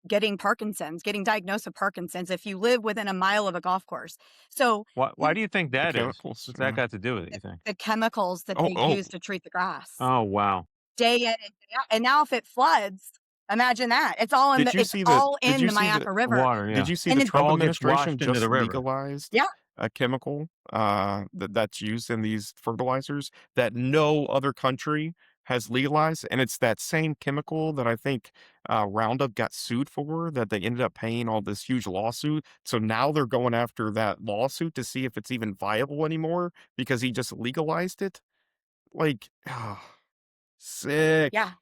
Speaker 4: getting diagnosed with Parkinson's if you live within a mile of a golf course. So
Speaker 1: Why do you think
Speaker 2: The
Speaker 1: that is?
Speaker 2: chemicals,
Speaker 1: What's that got to do with it, you think?
Speaker 4: the chemicals that
Speaker 2: Oh,
Speaker 4: they use to treat the grass
Speaker 1: Oh, wow.
Speaker 4: day in and day out. And now if it floods, imagine that. It's all in
Speaker 2: Did you
Speaker 4: it's
Speaker 2: see the?
Speaker 4: all
Speaker 2: Did
Speaker 4: in
Speaker 2: you
Speaker 4: the
Speaker 2: see the?
Speaker 4: Myakka River.
Speaker 1: Water, yeah.
Speaker 2: Did you see
Speaker 4: And
Speaker 2: the
Speaker 4: it
Speaker 2: Trump
Speaker 1: all gets washed
Speaker 2: administration
Speaker 1: into
Speaker 2: just
Speaker 1: the river.
Speaker 2: legalized
Speaker 4: Yeah.
Speaker 2: a chemical that's used in these fertilizers that no other country has legalized, and it's that same chemical that I think Roundup got sued for, that they ended up paying all this huge lawsuit. So now they're going after that lawsuit to see if it's even viable anymore because he just legalized it. Like, sick,
Speaker 4: Yeah.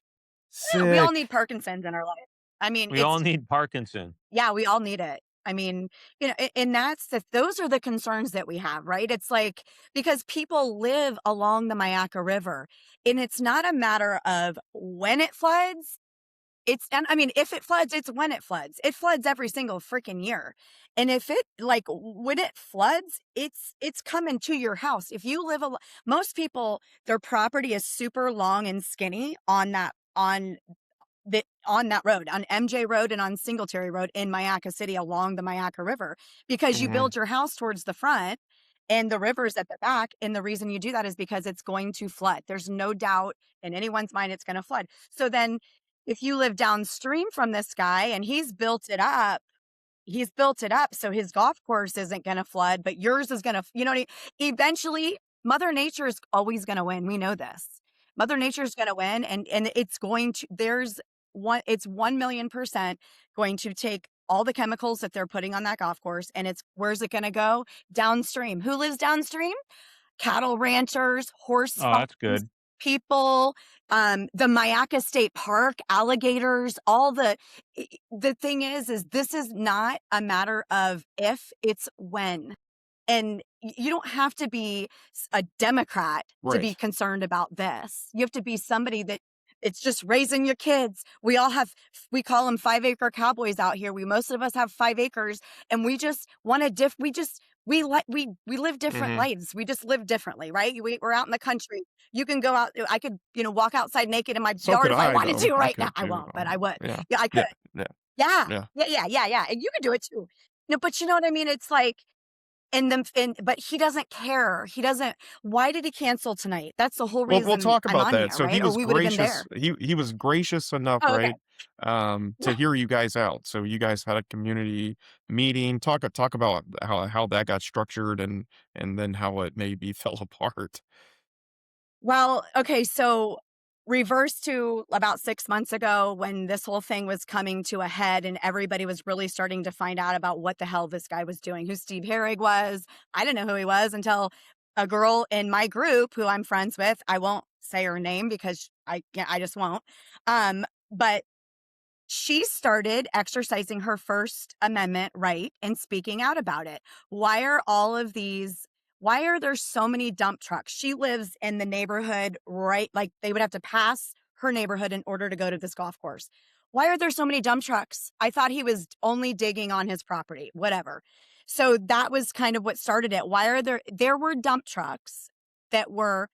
Speaker 4: We all
Speaker 2: sick.
Speaker 4: need Parkinson's in our life. I mean,
Speaker 1: We all need Parkinson.
Speaker 4: yeah, we all need it. I mean, and those are the concerns that we have, right? It's like, because people live along the Myakka River, and it's not a matter of when it floods. If it floods, it's when it floods. It floods every single freaking year. And when it floods, it's coming to your house. If you live most people, their property is super long and skinny on that road, on MJ Road and on Singletary Road in Myakka City along the Myakka River, because you
Speaker 2: Mhm.
Speaker 4: build your house towards the front and the river's at the back. And the reason you do that is because it's going to flood. There's no doubt in anyone's mind it's going to flood. So then if you live downstream from this guy and he's built it up, so his golf course isn't going to flood, but yours is going to, eventually Mother Nature is always going to win. We know this. Mother Nature is going to win, and it's going to, it's 1,000,000% going to take all the chemicals that they're putting on that golf course, and where's it going to go? Downstream. Who lives downstream? Cattle ranchers, horse
Speaker 1: Oh, that's
Speaker 4: farms,
Speaker 1: good.
Speaker 4: people, the Myakka State Park, alligators, the thing is this is not a matter of if, it's when. And you don't have to be a Democrat to be
Speaker 2: Right.
Speaker 4: concerned about this. You have to be somebody that it's just raising your kids. We call them 5-acre cowboys out here. Most of us have 5 acres, and we just want to we live different
Speaker 2: Mhm.
Speaker 4: lives. We just live differently, right? We're out in the country. You can go out. I could, walk outside naked in my
Speaker 2: So
Speaker 4: yard
Speaker 2: could
Speaker 4: if I
Speaker 2: I,
Speaker 4: wanted
Speaker 2: though.
Speaker 4: to
Speaker 2: I
Speaker 4: right now.
Speaker 2: could
Speaker 4: I
Speaker 2: too.
Speaker 4: won't, but I would.
Speaker 2: Yeah.
Speaker 4: Yeah, I could.
Speaker 2: Yeah. Yeah.
Speaker 4: Yeah.
Speaker 2: Yeah.
Speaker 4: Yeah. Yeah. Yeah. Yeah. And you can do it too. But you know what I mean? It's like, but he doesn't care. He doesn't. Why did he cancel tonight? That's the whole
Speaker 2: Well, we'll
Speaker 4: reason
Speaker 2: talk
Speaker 4: I'm
Speaker 2: about
Speaker 4: on
Speaker 2: that.
Speaker 4: here,
Speaker 2: So he
Speaker 4: right? Or
Speaker 2: was
Speaker 4: we would have been
Speaker 2: gracious.
Speaker 4: there.
Speaker 2: He was gracious enough,
Speaker 4: Oh, okay.
Speaker 2: right, to
Speaker 4: Yeah.
Speaker 2: hear you guys out. So you guys had a community meeting. Talk about how that got structured and then how it maybe fell apart.
Speaker 4: Well, okay, so reverse to about 6 months ago when this whole thing was coming to a head and everybody was really starting to find out about what the hell this guy was doing, who Steve Herrig was. I didn't know who he was until a girl in my group who I'm friends with, I won't say her name because I just won't. But she started exercising her First Amendment right and speaking out about it. Why are there so many dump trucks? She lives in the neighborhood, right? Like they would have to pass her neighborhood in order to go to this golf course. Why are there so many dump trucks? I thought he was only digging on his property, whatever. So that was kind of what started it. There were dump trucks that were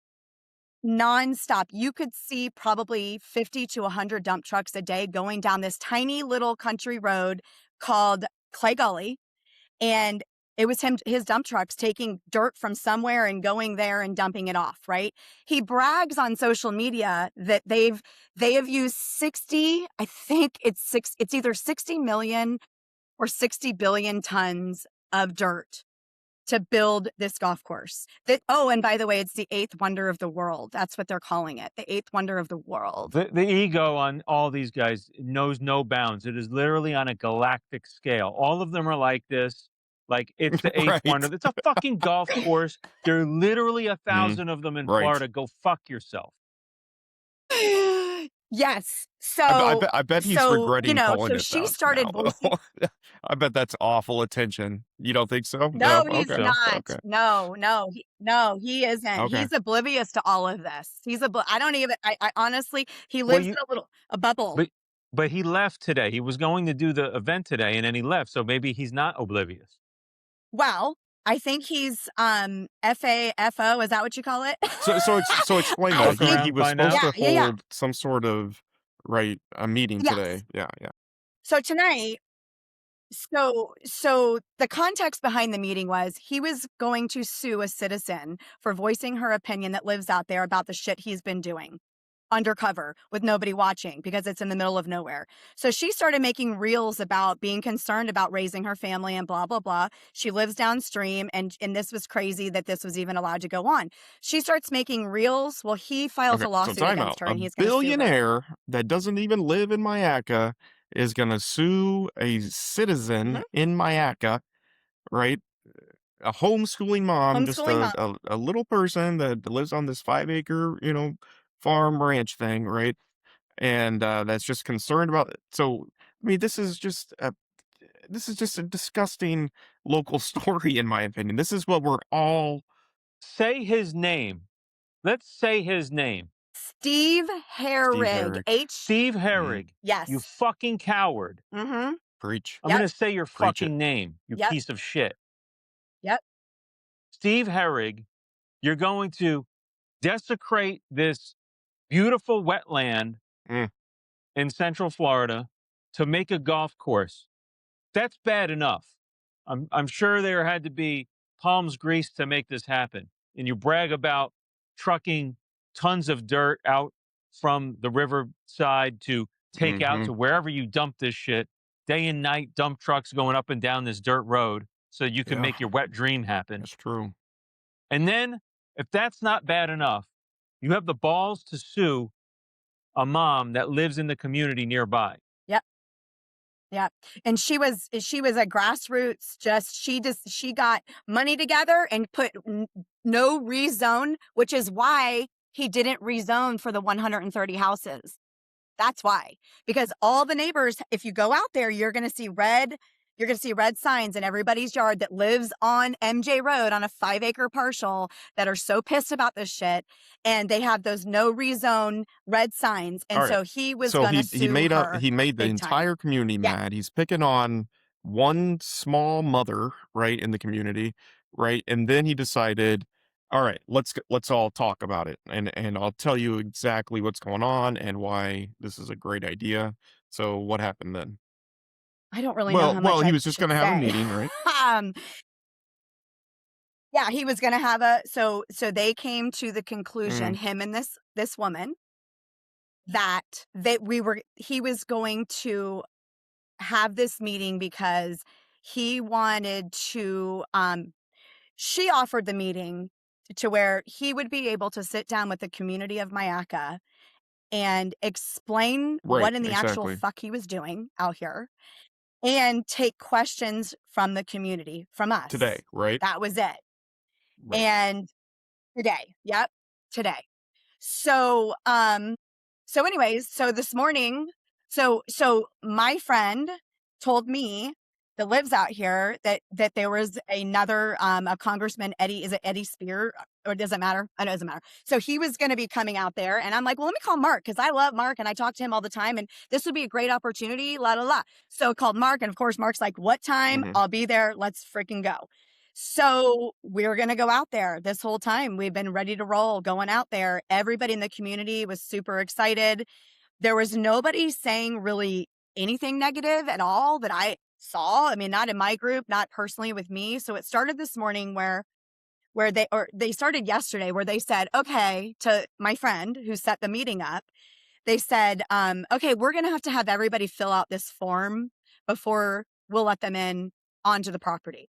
Speaker 4: nonstop. You could see probably 50 to 100 dump trucks a day going down this tiny little country road called Clay Gully. And it was his dump trucks taking dirt from somewhere and going there and dumping it off, right? He brags on social media that they have used 60, I think it's either 60 million or 60 billion tons of dirt to build this golf course. And by the way, it's the eighth wonder of the world. That's what they're calling it, the eighth wonder of the world.
Speaker 1: The ego on all these guys knows no bounds. It is literally on a galactic scale. All of them are like this. Like it's the eighth
Speaker 2: Right.
Speaker 1: wonder. It's a fucking golf course. There are literally
Speaker 2: Mhm.
Speaker 1: 1,000 of them in
Speaker 2: Right.
Speaker 1: Florida. Go fuck yourself.
Speaker 4: Yes.
Speaker 2: I bet he's regretting calling
Speaker 4: So
Speaker 2: it
Speaker 4: she
Speaker 2: that
Speaker 4: started
Speaker 2: now.
Speaker 4: voicing.
Speaker 2: I bet that's awful attention. You don't think so?
Speaker 4: No,
Speaker 2: No?
Speaker 1: I think
Speaker 4: he's
Speaker 2: Okay.
Speaker 1: so.
Speaker 4: not.
Speaker 2: Okay.
Speaker 4: No, he isn't.
Speaker 2: Okay.
Speaker 4: He's oblivious to all of this. I don't even, I honestly, he
Speaker 1: Well,
Speaker 4: lives in a bubble.
Speaker 1: but he left today. He was going to do the event today, and then he left. So maybe he's not oblivious.
Speaker 4: Well, I think he's FAFO. Is that what you call it?
Speaker 2: So explain
Speaker 4: I
Speaker 2: that.
Speaker 1: Fuck
Speaker 4: think,
Speaker 2: He
Speaker 1: around,
Speaker 2: was
Speaker 1: find
Speaker 2: supposed
Speaker 1: out.
Speaker 2: to
Speaker 4: yeah.
Speaker 2: hold some sort of a meeting
Speaker 4: Yes.
Speaker 2: today. Yeah.
Speaker 4: So tonight, so the context behind the meeting was he was going to sue a citizen for voicing her opinion that lives out there about the shit he's been doing undercover with nobody watching because it's in the middle of nowhere. So she started making reels about being concerned about raising her family and blah, blah, blah. She lives downstream and this was crazy that this was even allowed to go on. She starts making reels. Well, he files
Speaker 2: Okay.
Speaker 4: a
Speaker 2: So
Speaker 4: lawsuit
Speaker 2: time
Speaker 4: against
Speaker 2: out.
Speaker 4: her
Speaker 2: A
Speaker 4: and he's going to sue her.
Speaker 2: billionaire that doesn't even live in Myakka is going to sue a citizen
Speaker 4: Mhm.
Speaker 2: in Myakka, right? A homeschooling mom, just
Speaker 4: Homeschooling mom.
Speaker 2: a little person that lives on this 5 acre, farm ranch thing, right? And that's just concerned about it. So, I mean, this is just a disgusting local story, in my opinion. This is what we're all.
Speaker 1: Say his name. Let's say his name.
Speaker 4: Steve Herrig.
Speaker 2: Herrig.
Speaker 1: Steve Herrig.
Speaker 4: Yes.
Speaker 1: You fucking coward.
Speaker 4: Mm-hmm.
Speaker 2: Preach.
Speaker 1: I'm
Speaker 4: Yep.
Speaker 1: going to say your
Speaker 2: Preach it.
Speaker 1: fucking name, you
Speaker 4: Yep.
Speaker 1: piece of shit.
Speaker 4: Yep.
Speaker 1: Steve Herrig, you're going to desecrate this beautiful wetland
Speaker 2: Mm.
Speaker 1: in Central Florida to make a golf course. That's bad enough. I'm sure there had to be palms greased to make this happen. And you brag about trucking tons of dirt out from the riverside to take out to wherever you dump this shit. Day and night, dump trucks going up and down this dirt road so you can
Speaker 2: Yeah.
Speaker 1: make your wet dream happen.
Speaker 2: That's true.
Speaker 1: And then, if that's not bad enough, you have the balls to sue a mom that lives in the community nearby.
Speaker 4: Yeah. And she was a grassroots, she got money together and put no rezone, which is why he didn't rezone for the 130 houses. That's why. Because all the neighbors, if you go out there, you're going to see red signs in everybody's yard that lives on MJ Road on a 5 acre parcel that are so pissed about this shit. And they have those no rezone red signs. And
Speaker 2: All right.
Speaker 4: so he was
Speaker 2: So
Speaker 4: going to
Speaker 2: he
Speaker 4: sue
Speaker 2: made
Speaker 4: her.
Speaker 2: he made the
Speaker 4: big time.
Speaker 2: entire community
Speaker 4: Yeah.
Speaker 2: mad. He's picking on one small mother, right, in the community, right? And then he decided, all right, let's all talk about it, and I'll tell you exactly what's going on and why this is a great idea. So what happened then?
Speaker 4: I don't really know how much
Speaker 2: He
Speaker 4: I
Speaker 2: was just
Speaker 4: should
Speaker 2: going to have a
Speaker 4: say.
Speaker 2: meeting, right?
Speaker 4: Yeah, he was gonna have so they came to the conclusion, him and this woman, that he was going to have this meeting because he wanted to she offered the meeting to where he would be able to sit down with the community of Myakka and explain
Speaker 2: Right,
Speaker 4: what in the actual
Speaker 2: exactly.
Speaker 4: fuck he was doing out here and take questions from the community, from us.
Speaker 2: Today, right?
Speaker 4: That was it.
Speaker 2: Right.
Speaker 4: And today, yep, today. So, anyways, so this morning, so my friend told me that lives out here that there was another a congressman, Eddie, is it Eddie Spear, or does it matter? I know it doesn't matter. So he was going to be coming out there, and I'm like, well, let me call Mark, because I love Mark and I talk to him all the time, and this would be a great opportunity. La la la. So I called Mark, and of course Mark's like, what time? I'll be there. Let's freaking go. So we're going to go out there. This whole time we've been ready to roll, going out there. Everybody in the community was super excited. There was nobody saying really anything negative at all that I saw. I mean, not in my group, not personally with me. So it started this morning where they started yesterday, where they said, okay, to my friend who set the meeting up, they said, okay, we're going to have everybody fill out this form before we'll let them in onto the property.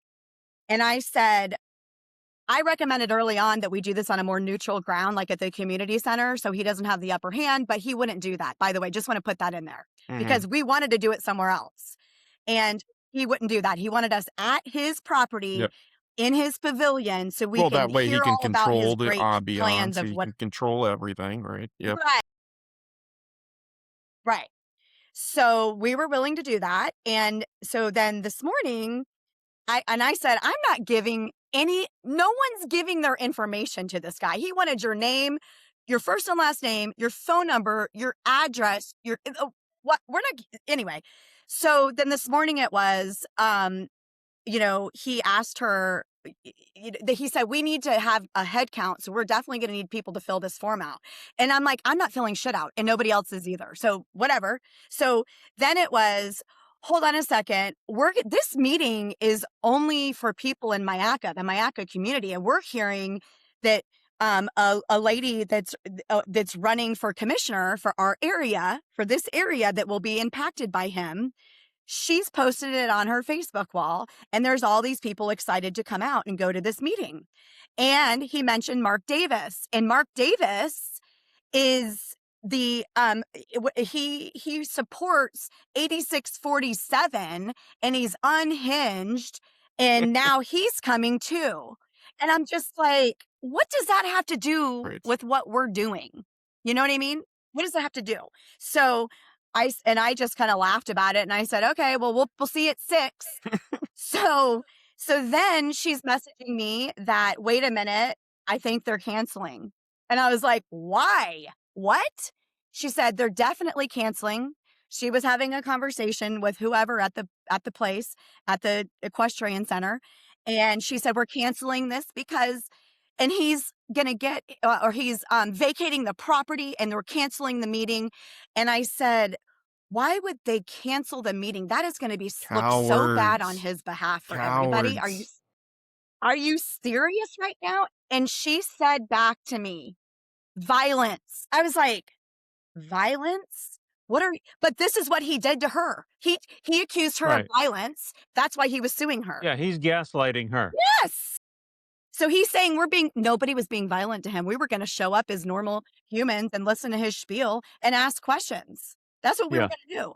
Speaker 4: And I said, I recommended early on that we do this on a more neutral ground, like at the community center, so he doesn't have the upper hand, but he wouldn't do that. By the way, just want to put that in there because we wanted to do it somewhere else. And he wouldn't do that. He wanted us at his property,
Speaker 2: Yep.
Speaker 4: in his pavilion, so we
Speaker 2: Well,
Speaker 4: can
Speaker 2: that way he
Speaker 4: hear
Speaker 2: can
Speaker 4: all about his
Speaker 2: control the
Speaker 4: great plans
Speaker 2: ambiance,
Speaker 4: of
Speaker 2: he
Speaker 4: what.
Speaker 2: can control everything, right? Yep.
Speaker 4: Right. So we were willing to do that. And so then this morning, I said, I'm not giving no one's giving their information to this guy. He wanted your name, your first and last name, your phone number, your address, what we're not, anyway. So then this morning it was, he asked her, he said, we need to have a head count. So we're definitely going to need people to fill this form out. And I'm like, I'm not filling shit out, and nobody else is either. So whatever. So then it was, hold on a second. This meeting is only for people in Myakka, the Myakka community. And we're hearing that a lady that's running for commissioner for our area, for this area that will be impacted by him, she's posted it on her Facebook wall, and there's all these people excited to come out and go to this meeting. And he mentioned Mark Davis, and Mark Davis is the he supports 8647, and he's unhinged, and now he's coming too. And I'm just like, what does that have to do
Speaker 2: Right.
Speaker 4: with what we're doing? You know what I mean? What does that have to do? So I just kind of laughed about it, and I said, okay, well, we'll see at 6. So then she's messaging me that, wait a minute, I think they're canceling. And I was like, why? What? She said, they're definitely canceling. She was having a conversation with whoever at the place, at the equestrian center. And she said, we're canceling this because, and he's going to get, or he's vacating the property, and they're canceling the meeting. And I said, why would they cancel the meeting? That is going to be look so bad on
Speaker 2: Cowards.
Speaker 4: his behalf for everybody.
Speaker 2: Cowards.
Speaker 4: Are you serious right now? And she said back to me, violence. I was like, violence? But this is what he did to her. He accused her of violence. That's why he was suing her.
Speaker 1: Yeah, he's gaslighting her.
Speaker 4: Yes. So he's saying nobody was being violent to him. We were going to show up as normal humans and listen to his spiel and ask questions. That's what we were going to do.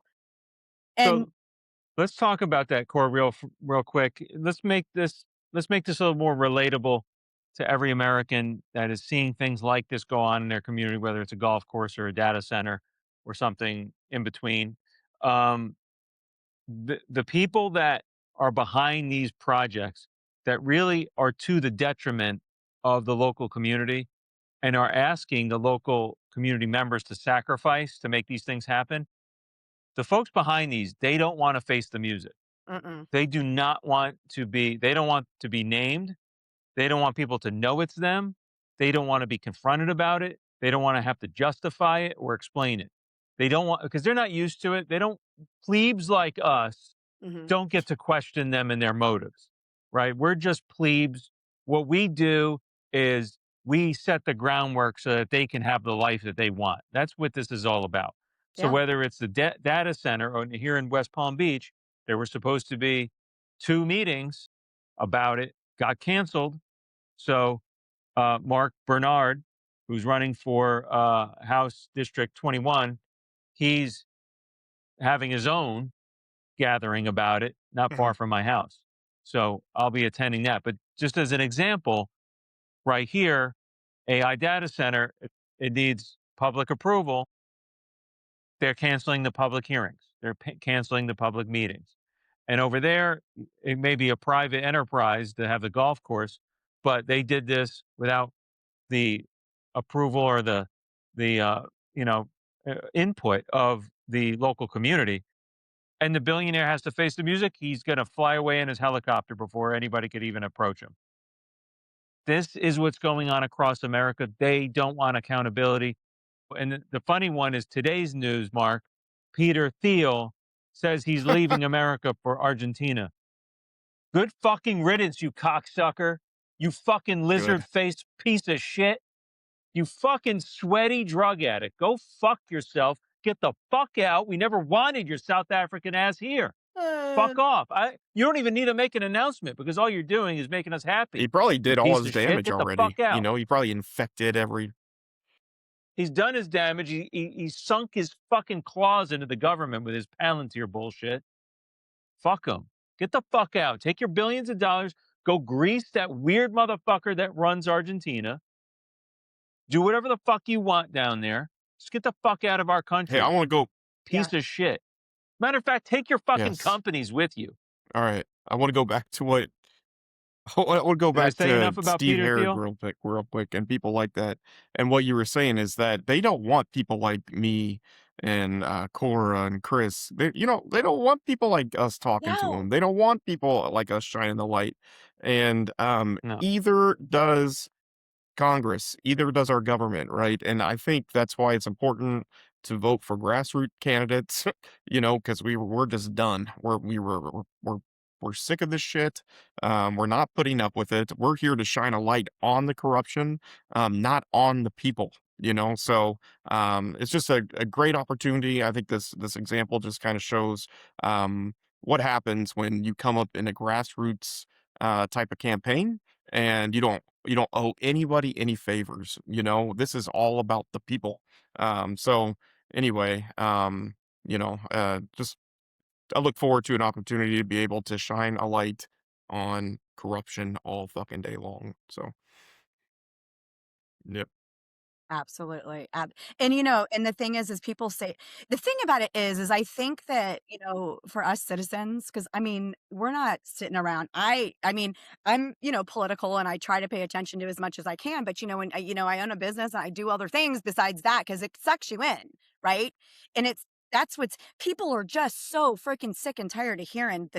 Speaker 4: And
Speaker 1: so let's talk about that, Core, real quick. Let's make this a little more relatable to every American that is seeing things like this go on in their community, whether it's a golf course or a data center or something in between. The people that are behind these projects that really are to the detriment of the local community and are asking the local community members to sacrifice to make these things happen. The folks behind these, they don't want to face the music. They do not want to be, they don't want to be named. They don't want people to know it's them. They don't want to be confronted about it. They don't want to have to justify it or explain it. They don't want, because they're not used to it. Plebes like us don't get to question them and their motives, right? We're just plebes What we do is we set the groundwork so that they can have the life that they want. That's what this is all about. So
Speaker 4: Yeah.
Speaker 1: whether it's the data center or here in West Palm Beach, there were supposed to be 2 meetings about it, got canceled. So Mark Bernard, who's running for House District 21, he's having his own gathering about it, not far
Speaker 2: Mhm.
Speaker 1: from my house. So I'll be attending that. But just as an example, right here, AI data center, it needs public approval. They're canceling the public hearings. They're canceling the public meetings. And over there, it may be a private enterprise to have the golf course, but they did this without the approval or the you know input of the local community. And the billionaire has to face the music. He's going to fly away in his helicopter before anybody could even approach him. This is what's going on across America. They don't want accountability. And the funny one is today's news, Mark. Peter Thiel says he's leaving America for Argentina. Good fucking riddance, you cocksucker. You fucking
Speaker 2: Good.
Speaker 1: lizard faced piece of shit. You fucking sweaty drug addict. Go fuck yourself. Get the fuck out. We never wanted your South African ass here. Fuck off. You don't even need to make an announcement because all you're doing is making us happy.
Speaker 2: He probably
Speaker 1: You
Speaker 2: did all
Speaker 1: piece
Speaker 2: his
Speaker 1: of shit.
Speaker 2: damage
Speaker 1: Get the
Speaker 2: already.
Speaker 1: fuck out.
Speaker 2: You know, he probably infected every.
Speaker 1: He's done his damage. He sunk his fucking claws into the government with his Palantir bullshit. Fuck him. Get the fuck out. Take your billions of dollars. Go grease that weird motherfucker that runs Argentina. Do whatever the fuck you want down there. Just get the fuck out of our
Speaker 2: Hey, I
Speaker 1: country.
Speaker 2: want to go.
Speaker 1: Piece of shit. Matter of fact, take your fucking
Speaker 2: Yes.
Speaker 1: companies with you.
Speaker 2: All right. I want to go back to what. I want to go
Speaker 1: Did I
Speaker 2: back
Speaker 1: say
Speaker 2: to
Speaker 1: enough about
Speaker 2: Steve
Speaker 1: Peter
Speaker 2: Herod
Speaker 1: Thiel?
Speaker 2: real quick, and people like that. And what you were saying is that they don't want people like me and Cora and Chris. They don't want people like us talking to
Speaker 4: No.
Speaker 2: them. They don't want people like us shining the light. And
Speaker 1: No.
Speaker 2: either does Congress, either does our government, right? And I think that's why it's important to vote for grassroots candidates, because we're just done. We're sick of this shit. We're not putting up with it. We're here to shine a light on the corruption, not on the people. So it's just a great opportunity. I think this example just kind of shows what happens when you come up in a grassroots type of campaign and you don't owe anybody any favors. This is all about the people. So anyway, just I look forward to an opportunity to be able to shine a light on corruption all fucking day long. So, yep.
Speaker 4: Absolutely. And and the thing is people say the thing about it is I think that, for us citizens, because I mean, we're not sitting around. I mean, I'm, political and I try to pay attention to as much as I can, but when I own a business and I do other things besides that because it sucks you in, right? And that's what's people are just so freaking sick and tired of hearing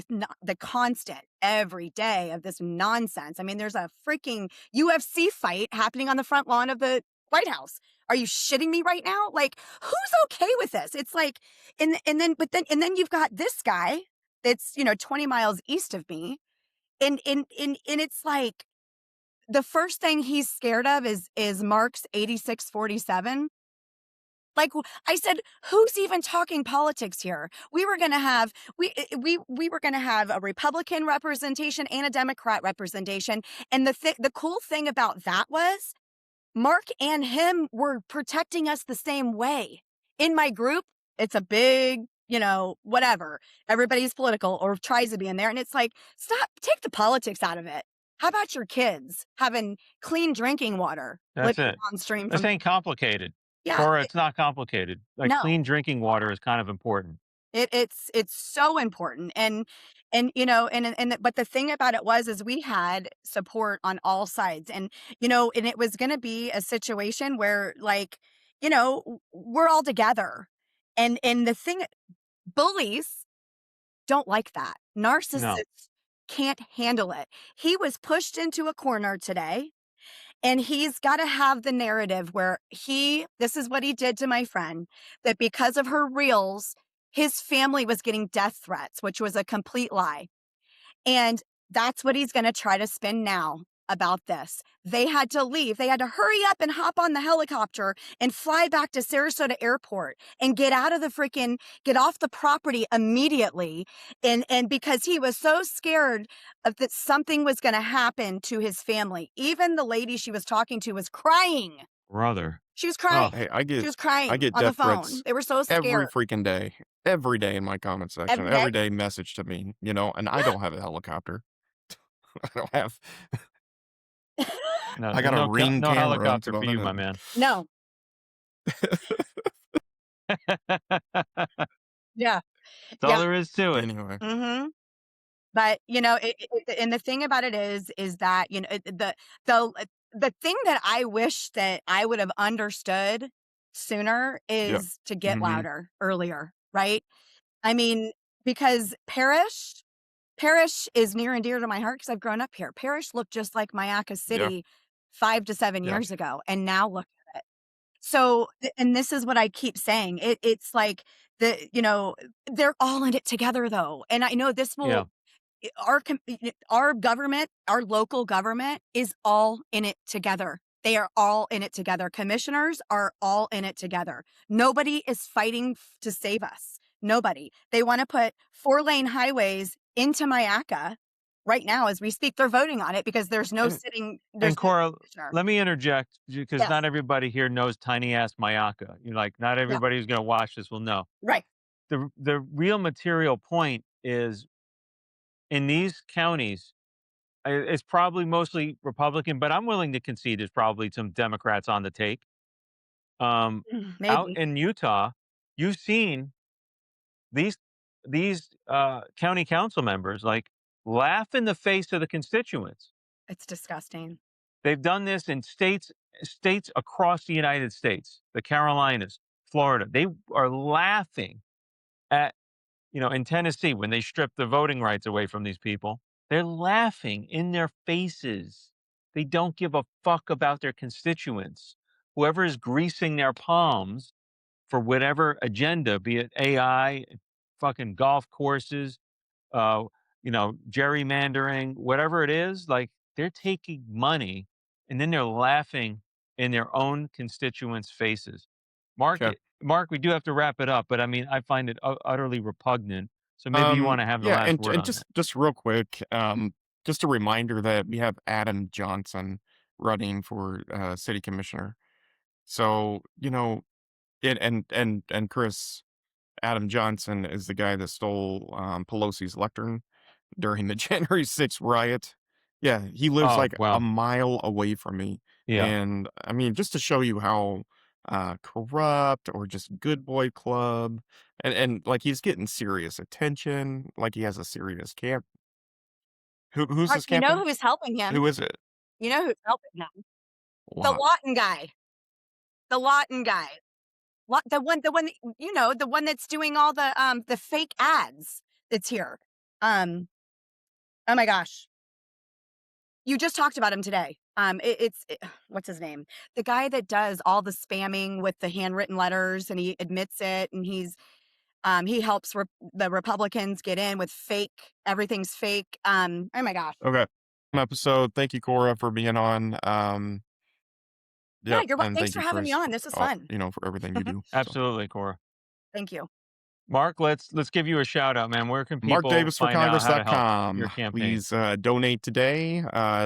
Speaker 4: the constant every day of this nonsense. I mean, there's a freaking UFC fight happening on the front lawn of the White House. Are you shitting me right now? Like, who's okay with this? It's like, and then you've got this guy that's 20 miles east of me, and it's like the first thing he's scared of is Mark's 8647. Like I said, who's even talking politics here? We were going to have we were going to have a Republican representation and a Democrat representation, and the cool thing about that was Mark and him were protecting us the same way. In my group, it's a big, whatever. Everybody's political or tries to be in there. And it's like, stop, take the politics out of it. How about your kids having clean drinking water?
Speaker 1: That's it.
Speaker 4: Downstream
Speaker 1: This
Speaker 4: from
Speaker 1: ain't complicated.
Speaker 4: yeah,
Speaker 1: Cora, it's not complicated. Like
Speaker 4: no.
Speaker 1: clean drinking water is kind of important.
Speaker 4: It's so important. And but the thing about it is we had support on all sides. And and it was going to be a situation where we're all together. And the thing, bullies don't like that. Narcissists
Speaker 1: No.
Speaker 4: can't handle it. He was pushed into a corner today. And he's got to have the narrative where this is what he did to my friend, that because of her reels, his family was getting death threats, which was a complete lie. And that's what he's going to try to spin now about this. They had to leave. They had to hurry up and hop on the helicopter and fly back to Sarasota Airport and get off the property immediately. And because he was so scared of that something was going to happen to his family. Even the lady she was talking to was crying.
Speaker 1: Brother.
Speaker 4: She was
Speaker 1: Oh,
Speaker 4: crying.
Speaker 2: Hey, I
Speaker 4: She was
Speaker 2: get
Speaker 4: crying on the
Speaker 2: death
Speaker 4: phone.
Speaker 2: threats
Speaker 4: They were so
Speaker 2: every
Speaker 4: scared.
Speaker 2: freaking day. Every day in my comment section.
Speaker 4: Every day.
Speaker 2: Every day message to me, you know, and I don't have a helicopter. I don't have
Speaker 1: no,
Speaker 2: I got a Ring
Speaker 1: no
Speaker 2: camera, that's
Speaker 1: helicopter for
Speaker 2: about
Speaker 1: you, my
Speaker 2: it.
Speaker 1: man.
Speaker 4: No. Yeah.
Speaker 1: That's all
Speaker 4: Yeah.
Speaker 1: there is to it.
Speaker 2: Anyway.
Speaker 4: Mm-hmm. But and the thing about it is that the thing that I wish that I would have understood sooner
Speaker 2: Yep.
Speaker 4: is to get
Speaker 2: Mhm.
Speaker 4: louder earlier, right? I mean, because Parish is near and dear to my heart because I've grown up here. Parish looked just like Myakka
Speaker 2: Yeah.
Speaker 4: City 5 to 7
Speaker 2: Yeah.
Speaker 4: years ago, and now look at it. So, and this is what I keep saying. It's like they're all in it together, though, and I know this will.
Speaker 1: Yeah.
Speaker 4: Our government, our local government is all in it together. They are all in it together. Commissioners are all in it together. Nobody is fighting to save us. Nobody. They want to put 4-lane highways into Myakka right now as we speak. They're voting on it because there's no
Speaker 2: And
Speaker 4: sitting.
Speaker 1: And
Speaker 4: There's no
Speaker 1: Cora,
Speaker 4: commissioner.
Speaker 1: let me interject because
Speaker 4: Yes.
Speaker 1: not everybody here knows tiny ass Myakka. Not everybody who's going to watch this will know.
Speaker 4: Right.
Speaker 1: The real material point is in these counties, it's probably mostly Republican, but I'm willing to concede there's probably some Democrats on the take. Out
Speaker 4: Maybe.
Speaker 1: in Utah, you've seen these county council members laugh in the face of the constituents.
Speaker 4: It's disgusting.
Speaker 1: They've done this in states across the United States, the Carolinas, Florida. They are laughing at, in Tennessee when they stripped the voting rights away from these people. They're laughing in their faces. They don't give a fuck about their constituents. Whoever is greasing their palms for whatever agenda, be it AI, fucking golf courses, uh, gerrymandering, whatever it is, they're taking money and then they're laughing in their own constituents' faces. Mark,
Speaker 2: Okay.
Speaker 1: Mark, we do have to wrap it up, but I mean, I find it utterly repugnant. So maybe you want to have the
Speaker 2: Yeah,
Speaker 1: last word
Speaker 2: and
Speaker 1: on that.
Speaker 2: just real quick, just a reminder that we have Adam Johnson running for city commissioner. So, you know, and Chris, Adam Johnson is the guy that stole Pelosi's lectern during the January 6th riot. Yeah, he lives
Speaker 1: Oh,
Speaker 2: like a
Speaker 1: wow.
Speaker 2: mile away from me.
Speaker 1: Yeah.
Speaker 2: And I mean, just to show you how corrupt or just good boy club, and like he's getting serious attention, like he has a serious camp. Who's
Speaker 4: Mark,
Speaker 2: this
Speaker 4: you know
Speaker 2: campaign?
Speaker 4: who is helping him?
Speaker 2: Who is it?
Speaker 4: You know who's helping him? The
Speaker 2: Wow.
Speaker 4: Lawton guy. The Lawton guy. The one the one that's doing all the fake ads that's here. Oh my gosh. You just talked about him today. What's his name? The guy that does all the spamming with the handwritten letters and he admits it and he helps the Republicans get in with fake, everything's fake. Oh my gosh.
Speaker 2: Okay. Episode. Thank you, Cora, for being on.
Speaker 4: Yeah,
Speaker 2: Yep,
Speaker 4: you're welcome.
Speaker 2: and
Speaker 4: Thanks
Speaker 2: thank
Speaker 4: for
Speaker 2: you,
Speaker 4: having me
Speaker 2: Chris,
Speaker 4: on. This is fun.
Speaker 2: for everything you do. So.
Speaker 1: Absolutely, Cora.
Speaker 4: Thank you.
Speaker 1: Mark, let's give you a shout out, man. Where can people find out how to help your
Speaker 2: MarkDavisForCongress.com.
Speaker 1: campaign?
Speaker 2: Please donate today.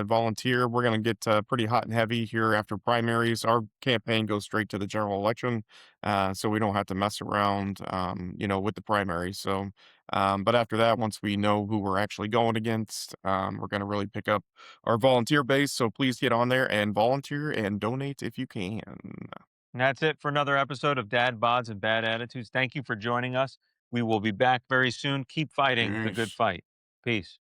Speaker 2: Volunteer. We're going to get pretty hot and heavy here after primaries. Our campaign goes straight to the general election, so we don't have to mess around, with the primaries. So, but after that, once we know who we're actually going against, we're going to really pick up our volunteer base. So please get on there and volunteer and donate if you can.
Speaker 1: And that's it for another episode of Dad Bods and Bad Attitudes. Thank you for joining us. We will be back very soon. Keep fighting the good
Speaker 2: Peace.
Speaker 1: fight. Peace.